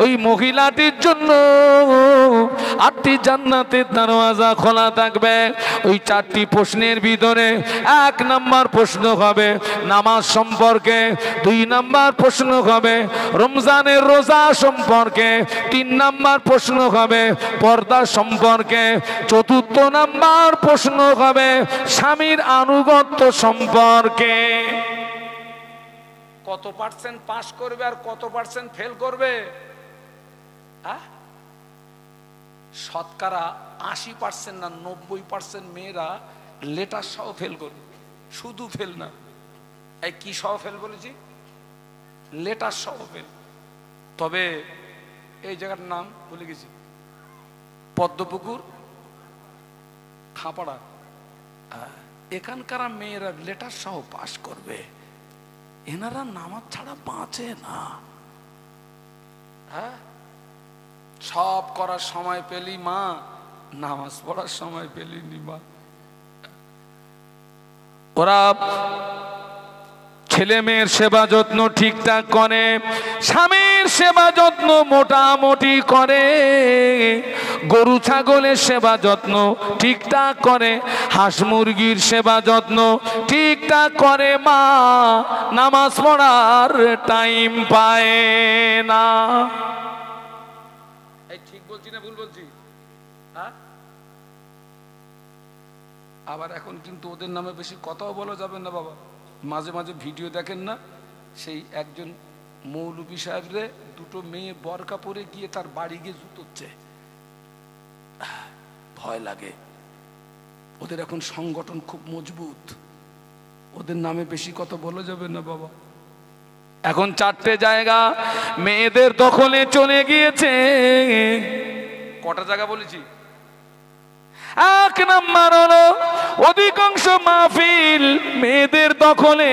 ওই মহিলাটির জন্য 8টি জান্নাতের দরওয়াজা খোলা থাকবে। ওই 4টি প্রশ্নের ভিতরে 1 নাম্বার প্রশ্ন হবে নামাজ সম্পর্কে, 2 নাম্বার প্রশ্ন হবে রমজানের রোজা সম্পর্কে, 3 নাম্বার প্রশ্ন হবে পর্দা সম্পর্কে, 4র্থ নাম্বার প্রশ্ন হবে স্বামীর আনুগত্য সম্পর্কে। কত পার্সেন্ট পাস করবে আর কত পার্সেন্ট ফেল করবে? শতকরা 80% না 90% মেয়েরা লেটার সহ ফেল করবে। শুধু ফেল না, এই কি সহ ফেল বলেছি? লেটার সহ ফেল। তবে এই জায়গাটার নাম ভুলে গেছি, পদ্মপুকুর খাপাড়া, এখানকার মেয়েরা লেটার সহ পাস করবে। এনারা নামাজ ছাড়া বাঁচে না। হ্যাঁ, সব করার সময় পেলি মা, নামাজ পড়ার সময় পেলি নি মা। ওরা ছেলে মেয়ের সেবা যত্ন ঠিকঠাক করে, স্বামীর সেবা যত্ন মোটামুটি করে, গরু ছাগলের সেবা যত্ন ঠিকঠাক করে, হাঁস মুরগির সেবা যত্ন ঠিকঠাক করে। মা নামাজ পড়ার টাইম পায় না। এই ঠিক বলছি না ভুল বলছি? আবার এখন কিন্তু ওদের নামে বেশি কথাও বলা যাবে না বাবা। মাঝে মাঝে ভিডিও দেখেন না, সেই একজন মৌলভী সাহেবরে 2টো মেয়ে বরকা পরে গিয়ে তার বাড়ি গিয়ে জুতোচ্ছে। ভয় লাগে। ওদের এখন সংগঠন খুব মজবুত, ওদের নামে বেশি কথা বলা যাবে না বাবা। এখন 4টে জায়গা মেয়েদের দখলে চলে গিয়েছে। কটা জায়গা বলেছি? 1 নাম্বার হলো অধিকাংশ মাহফিল মেয়েদের দখলে,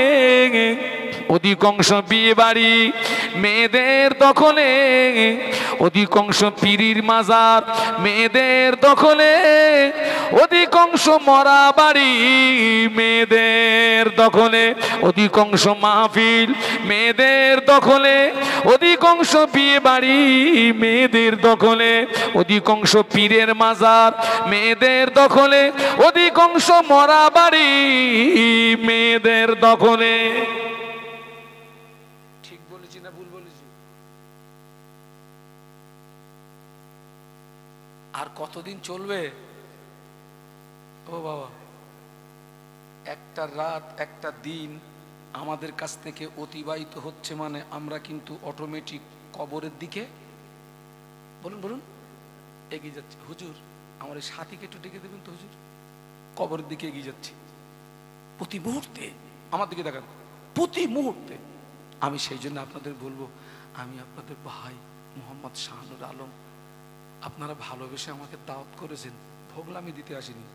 অধিকাংশ বিয়ে বাড়ি মেয়েদের দখলে, অধিকাংশ পীরির মাজার মেয়েদের দখলে, অধিকাংশ মরা বাড়ি মেয়েদের দখলে, অধিকাংশ মাহফিল মেয়েদের দখলে, অধিকাংশ বিয়ে বাড়ি মেয়েদের দখলে, অধিকাংশ পীরের মাজার মেয়েদের দখলে, অধিকাংশ মরা বাড়ি মেয়েদের দখলে। ঠিক বলেছি না ভুল বলেছি? আর কতদিন চলবে? ও বাবা, একটা রাত একটা দিন আমাদের কাছ থেকে অতিবাহিত হচ্ছে, মানে আমরা কিন্তু অটোমেটিক কবরের দিকে বলুন বলুন এগিয়ে যাচ্ছি। হুজুর আমার এই সাথীকে একটু ডেকে দেবেন তো হুজুর, কবরের দিকে এগিয়ে যাচ্ছি প্রতি মুহূর্তে। আমার দিকে দেখান, প্রতি মুহূর্তে। আমি সেই জন্য আপনাদের বলবো, আমি আপনাদের ভাই মোহাম্মদ শাহানুর আলম, আপনারা ভালোবেসে আমাকে দাওয়াত করেছেন, ভোগলামি দিতে আসিনি,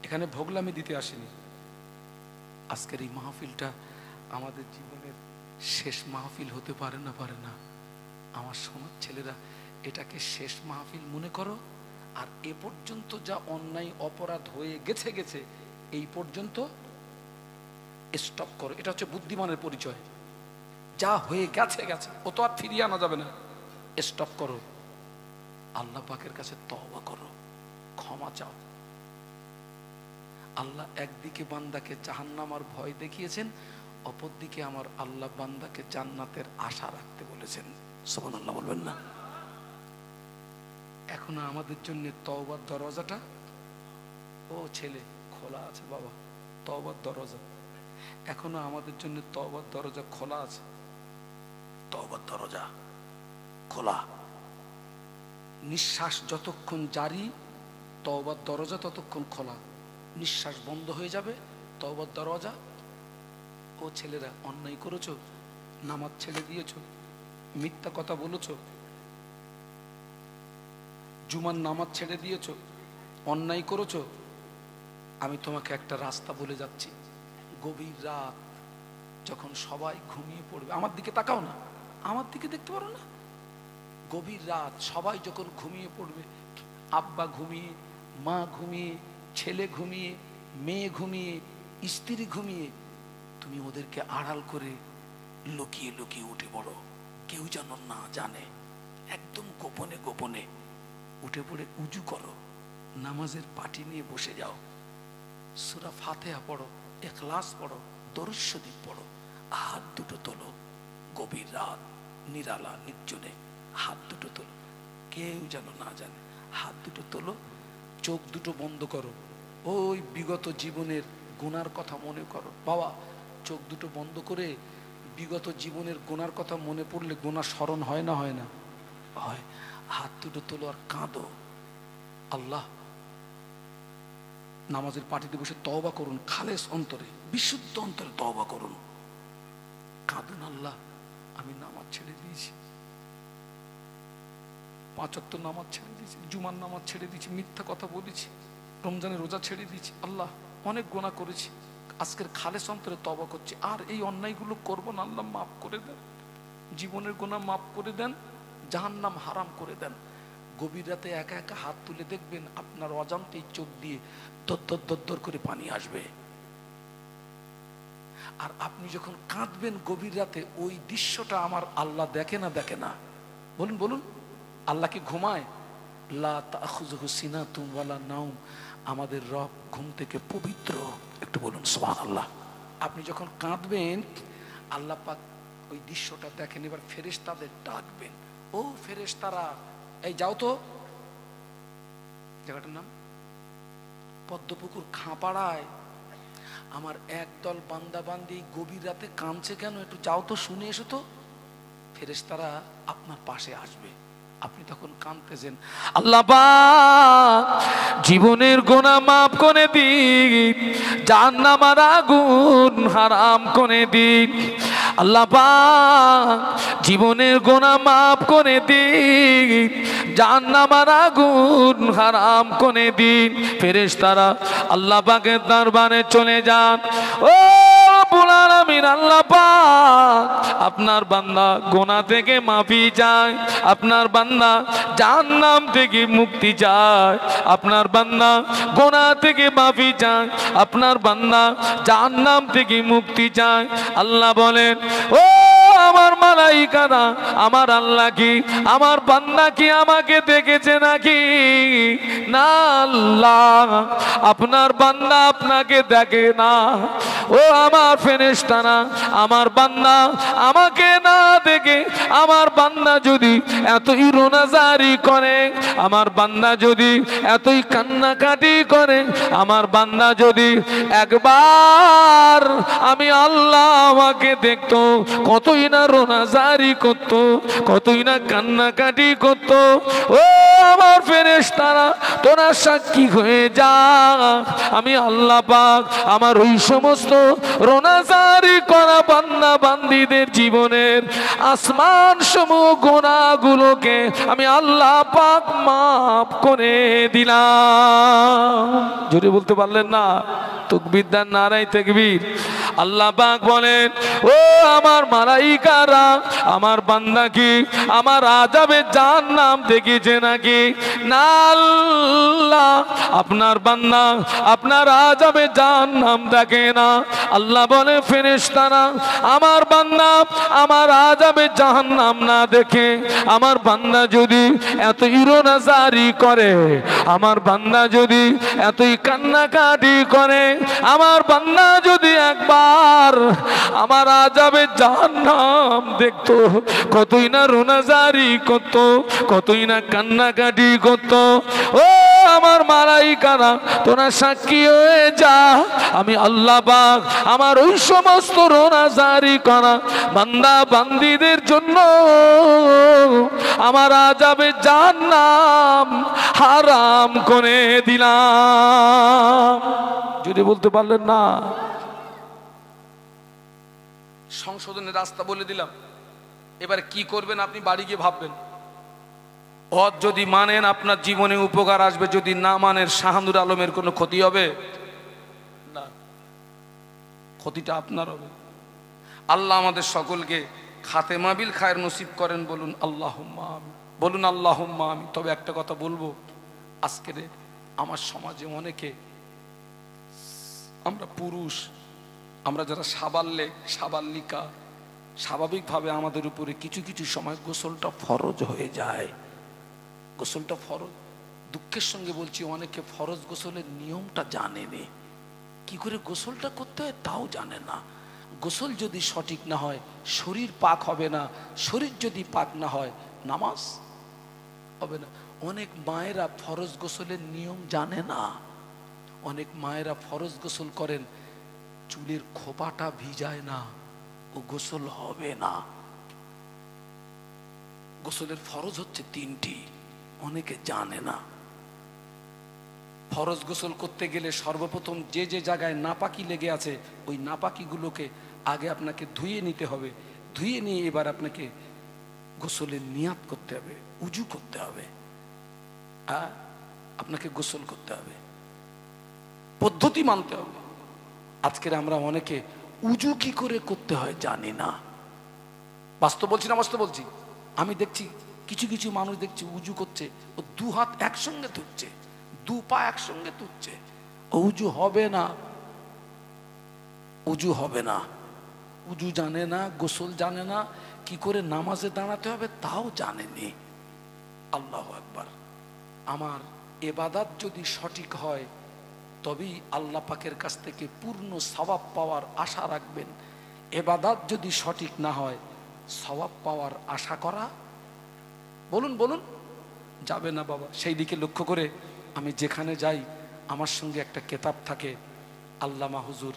এখানে ভোগলামি দিতে আসিনি। আজকের এই মাহফিলটা আমাদের জীবনের শেষ মাহফিল হতে পারে না, পারে না। আমার সোনার ছেলেরা, এটাকে শেষ মাহফিল মনে করো, আর এ পর্যন্ত যা অন্যায় অপরাধ হয়ে গেছে গেছে, এই পর্যন্ত স্টপ করো। এটা হচ্ছে বুদ্ধিমানের পরিচয়। যা হয়ে গেছে গেছে, ও তো আর ফিরিয়ে আনা যাবে না। স্টপ করো, আল্লাহ পাকের কাছে তওবা করো, ক্ষমা চাও। আল্লাহ একদিকে বান্দাকে জাহান্নামের ভয় দেখিয়েছেন, অপরদিকে আমার আল্লাহ বান্দাকে জান্নাতের আশা রাখতে বলেছেন। সুবহানাল্লাহ বলবেন না? এখনো আমাদের জন্য তওবার দরজাটা, ও ছেলে, খোলা আছে বাবা, তওবার দরজা এখনো আমাদের জন্য, তওবার দরজা খোলা আছে, তওবার দরজা খোলা। নিঃশ্বাস যতক্ষণ জারি, তওবার দরজা ততক্ষণ খোলা। নিঃশ্বাস বন্ধ হয়ে যাবে, তওবার দরজা। ও ছেলেরা, অন্যায় করেছো, নামাজ ছেড়ে দিয়েছো, মিথ্যা কথা বলেছো, জুমার নামাজ ছেড়ে দিয়েছো, অন্যায় করেছো, আমি তোমাকে একটা রাস্তা বলে যাচ্ছি। গভীর রাত যখন সবাই ঘুমিয়ে পড়বে, আমার দিকে তাকাও না, আমার দিকে দেখতে পারো না? গভীর রাত সবাই যখন ঘুমিয়ে পড়বে, আব্বা ঘুমিয়ে, মা ঘুমিয়ে, ছেলে ঘুমিয়ে, মেয়ে ঘুমিয়ে, স্ত্রী ঘুমিয়ে, তুমি ওদেরকে আড়াল করে লুকিয়ে লুকিয়ে উঠে পড়ো, কেউ যেন না জানে, একদম গোপনে গোপনে উঠে পড়ে উজু করো, নামাজের পাটি নিয়ে বসে যাও, সূরা ফাতিহা পড়ো, ইখলাস পড়ো, দরুদ শরীফ পড়ো, হাত দুটো তোলো, গভীর রাত নিরালা নির্জনে হাত দুটো তোলো, কেউ যেন না জানে, হাত দুটো তোলো, চোখ দুটো বন্ধ করো, ওই বিগত জীবনের গুনার কথা মনে করো। বাবা, চোখ দুটো বন্ধ করে বিগত জীবনের গুনার কথা মনে পড়লে গুনাহ স্মরণ হয় না, হয় না? হয়। হাত দুটো তোলো আর কাঁদো। আল্লাহ, নামাজের পাটিতে বসে তওবা করুন, খালেস অন্তরে, বিশুদ্ধ অন্তরে তওবা করুন, কাঁদুন। আল্লাহ, আমি নামাজ ছেড়ে দিয়েছি, 5 ওয়াক্ত নামাজ ছেড়ে দিয়েছি, জুমার নামাজ ছেড়ে দিয়েছি, মিথ্যা কথা বলেছি, রমজানের রোজা ছেড়ে দিয়েছি। আল্লাহ, অনেক গুনাহ করেছি, আজকের খালেস অন্তরে তওবা করছি, আর এই অন্যায়গুলো করবো না। আল্লাহ মাফ করে দেন, জীবনের গুনাহ মাফ করে দেন, জাহান্নাম হারাম করে দেন। গভীর রাতে একা একা হাত তুলে দেখবেন, আপনার অজান্তেই চোখ দিয়ে দর দর দর করে পানি আসবে। আর আপনি যখন কাঁদবেন গভীর রাতে, ওই দৃশ্যটা আমার আল্লাহ দেখে না, দেখে না? বলুন বলুন, আল্লাহ কি ঘুমায়? লা তাখুযুহু সিনাতুন ওয়ালা নাওম, আমাদের রব ঘুম থেকে পবিত্র। একটু বলুন সুবহানাল্লাহ। আপনি যখন কাঁদবেন, আল্লাহ পাক ওই দৃশ্যটা দেখেন। এবার ফেরেশতাদের ডাকবেন, ও ফেরেশতারা, এই যাও তো, জায়গাটার নাম পদ্মপুকুর খাঁপাড়ায় আমার একদল বান্দা বান্দি গভীর রাতে কাঁদছে কেন, একটু যাও তো, শুনে এসো তো। ফেরেশতারা আপনার পাশে আসবে, আপনি তখন কাঁদতেছেন, আল্লাহ পাক জীবনের গুনাহ মাফ করে দিন, জাহান্নামের আগুন হারাম করে দিন। আল্লাহ পাক জীবনের গুনাহ মাফ করে দিন, জাহান্নামের আগুন হারাম করে দিন। ফেরেশতারা আল্লাহ পাকের দরবারে চলে যান, ও রব্বুল আলামিন, আল্লাহ পাক আপনার বান্দা গুনাহ থেকে মাফি চায়, আপনার বান্দা জাহান্নাম থেকে মুক্তি চায়, আপনার বান্দা গুনাহ থেকে মাফি চায়, আপনার বান্দা জাহান্নাম থেকে মুক্তি চায়। আল্লাহ বলেন, ও আমার মালাইকারা, আমার আল্লাহ কি আমার বান্দা কি আমাকে দেখেছে নাকি? না আল্লাহ, আপনার বান্দা আপনাকে দেখে না। ও আমার ফেরেশতারা, আমার বান্দা আমাকে না দেখে আমার বান্দা যদি এতই রোনাজারি করে, আমার বান্দা যদি এতই কান্নাকাটি করে, আমার বান্দা যদি একবার আমি আল্লাহ আমাকে দেখতো, কতই না রোনাজারি করত, কতই না কান্নাকাটি করত। ও আমার ফেরেশতারা, তোরা সাক্ষী হয়ে যা, আমি আল্লাহ পাক আমার ওই সমস্ত রোনাজারি করা বান্দা বান্দীদের জীবনের আসমান সমূহ গুনাহগুলোকে আমি আল্লাহ পাক মাফ করে দিলাম। জোরে বলতে পারলেন না? তাকবীর দেন, নারায়ে তাকবীর। আল্লাহ পাক বলেন, ও আমার মালাইকারা, আমার বান্দা কি আমার আযাবে জাহান্নাম দেখেছে নাকি? না আল্লাহ, আপনার বান্দা আপনার আযাবে জাহান্নাম দেখে না। আল্লাহ বলে, ফেরেশতারা, আমার বান্দা আমার আযাবে জাহান্নাম না দেখে আমার বান্দা যদি এতই রোনাজারি করে, আমার বান্দা যদি এতই কান্নাকাটি করে, আমার বান্দা যদি একবার আমার আযাবে জাহান্নাম দেখতো, কতই না রোনাজারি করত, কতই না কান্নাকাটি করত। ও আমার মালাইকারা, তোরা সাক্ষী হয়ে যা, আমি আল্লাহ পাক আমার ওই সমস্ত রোনাজারি করা বান্দা বান্দীদের জন্য আমার আযাবে জাহান্নাম হারাম করে দিলাম। যদি বলতে পারলেন না? সংশোধনের রাস্তা বলে দিলাম। এবার কি করবেন আপনি বাড়ি গিয়ে ভাববেন। হজ যদি মানেন আপনার জীবনে উপকার আসবে, যদি না মানেন শাহানুর আলমের কোনো ক্ষতি হবে না, ক্ষতিটা আপনার হবে। আল্লাহ আমাদের সকলকে খাতেমা বিল খায়ের নসিব করেন, বলুন আল্লাহুম্মা আমিন, বলুন আল্লাহুম্মা আমিন। তবে একটা কথা বলবো, আজকে আমার সমাজে অনেকে, আমরা পুরুষ, আমরা যারা সাবাল্লিকা, স্বাভাবিকভাবে আমাদের উপরে কিছু কিছু সময় গোসলটা ফরজ হয়ে যায়। গোসলটা ফরজ, দুঃখের সঙ্গে বলছি, অনেকে ফরজ গোসলের নিয়মটা জানে না, কি করে গোসলটা করতে হয় তাও জানে না। গোসল যদি সঠিক না হয় শরীর পাক হবে না, শরীর যদি পাক না হয় নামাজ হবে না। অনেক মায়েরা ফরজ গোসলের নিয়ম জানে না। অনেক মায়েরা ফরজ গোসল করেন, চুলের খোপাটা ভিজায় না, ও গোসল হবে না। গোসলের ফরজ হচ্ছে 3টি, অনেকে জানে না। ফরজ গোসল করতে গেলে সর্বপ্রথম যে যে জায়গায় নাপাকি লেগে আছে ওই নাপাকিগুলোকে আগে আপনাকে ধুয়ে নিতে হবে। ধুয়ে নিয়ে এবার আপনাকে গোসলের নিয়াত করতে হবে, উজু করতে হবে, আপনাকে গোসল করতে হবে, পদ্ধতি মানতে হবে। আজকের আমরা অনেকে উজু কি করে করতে হয় জানি না। বাস্তব বলছি না, বাস্তব বলছি। আমি দেখছি কিছু কিছু মানুষ দেখছি উজু করছে, ও 2 হাত একসঙ্গে তুলছে, 2 পা একসঙ্গে তুলছে। উজু হবে না, উজু হবে না। উজু জানে না, গোসল জানে না, কি করে নামাজে দাঁড়াতে হবে তাও জানেনি। আল্লাহু আকবার। আমার ইবাদত যদি সঠিক হয় তবেই আল্লাহ পাকের কাছ থেকে পূর্ণ সওয়াব পাওয়ার আশা রাখবেন। ইবাদত যদি সঠিক না হয় সওয়াব পাওয়ার আশা করা, বলুন বলুন, যাবে না বাবা। সেই দিকে লক্ষ্য করে আমি যেখানে যাই আমার সঙ্গে একটা কেতাব থাকে। আল্লামা হুজুর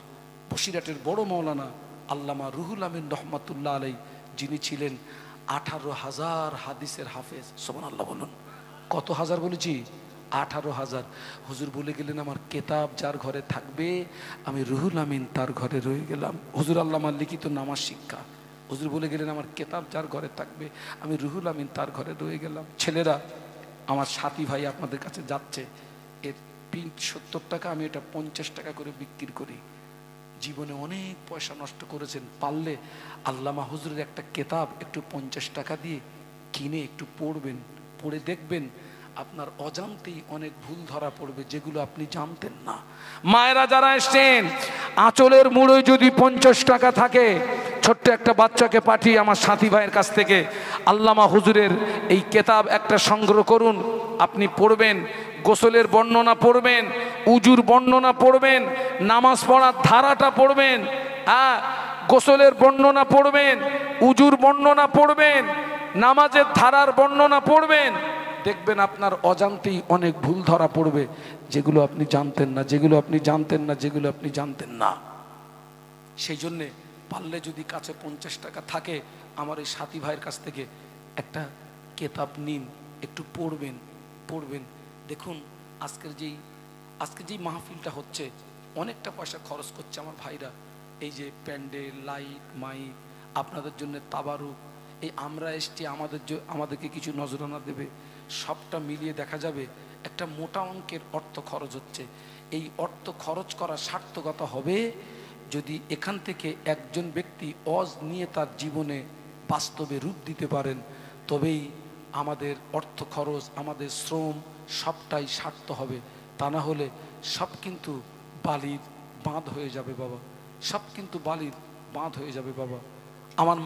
বসিরহাটের বড় মৌলানা আল্লামা রুহুল আমিন রহমাতুল্লাহ আলাই, যিনি ছিলেন 18,000 হাদিসের হাফেজ। সুবহানাল্লাহ বলুন। কত হাজার বলেছি? 18,000। হুজুর বলে গেলেন, আমার কেতাব যার ঘরে থাকবে আমি রুহুল আমিন তার ঘরে রয়ে গেলাম। হুজুর আল্লামার লিখিত নামাজ শিক্ষা। হুজুর বলে গেলেন, আমার কেতাব যার ঘরে থাকবে আমি রুহুল আমিন তার ঘরে রয়ে গেলাম। ছেলেরা, আমার সাথী ভাই আপনাদের কাছে যাচ্ছে, এর প্রিন্ট 70 টাকা, আমি এটা 50 টাকা করে বিক্রি করি। জীবনে অনেক পয়সা নষ্ট করেছেন, পারলে আল্লামা হুজুরের একটা কেতাব একটু 50 টাকা দিয়ে কিনে একটু পড়বেন, পড়ে দেখবেন আপনার অজান্তেই অনেক ভুল ধরা পড়বে যেগুলো আপনি জানতেন না। মায়েরা যারা এসছেন, আঁচলের মুড়োয় যদি 50 টাকা থাকে, ছোট্ট একটা বাচ্চাকে পাঠিয়ে আমার সাথী ভাইয়ের কাছ থেকে আল্লামা হুজুরের এই কেতাব একটা সংগ্রহ করুন, আপনি পড়বেন, গোসলের বর্ণনা পড়বেন, উজুর বর্ণনা পড়বেন, নামাজ পড়ার ধারাটা পড়বেন, গোসলের বর্ণনা পড়বেন, উজুর বর্ণনা পড়বেন, নামাজের ধারার বর্ণনা পড়বেন, দেখবেন আপনার অজান্তেই অনেক ভুল ধরা পড়বে যেগুলো আপনি জানতেন না, যেগুলো আপনি জানতেন না, যেগুলো আপনি জানতেন না। সেই জন্যে পারলে যদি কাছে 50 টাকা থাকে, আমার এই সাথী ভাইয়ের কাছ থেকে একটা কেতাব নিন, একটু পড়বেন। দেখুন আজকে যেই মাহফিলটা হচ্ছে, অনেকটা পয়সা খরচ করছে আমার ভাইরা, এই যে প্যান্ডেল, লাইট, মাইক, আপনাদের জন্য তাবারুক, এই আমরা এসছি, আমাদেরকে কিছু নজরানা দেবে, সবটা মিলিয়ে দেখা যাবে একটা মোটা অঙ্কের অর্থ খরচ হচ্ছে। এই অর্থ খরচ করা সার্থকতা হবে যদি এখান থেকে একজন ব্যক্তি ওয়াজ নিয়ে তার জীবনে বাস্তবে রূপ দিতে পারেন, তবেই আমাদের অর্থ খরচ, আমাদের শ্রম সবটাই সার্থক হবে। তা না হলে সব কিন্তু বালির বাঁধ হয়ে যাবে বাবা, সব কিন্তু বালির বাঁধ হয়ে যাবে বাবা। আমার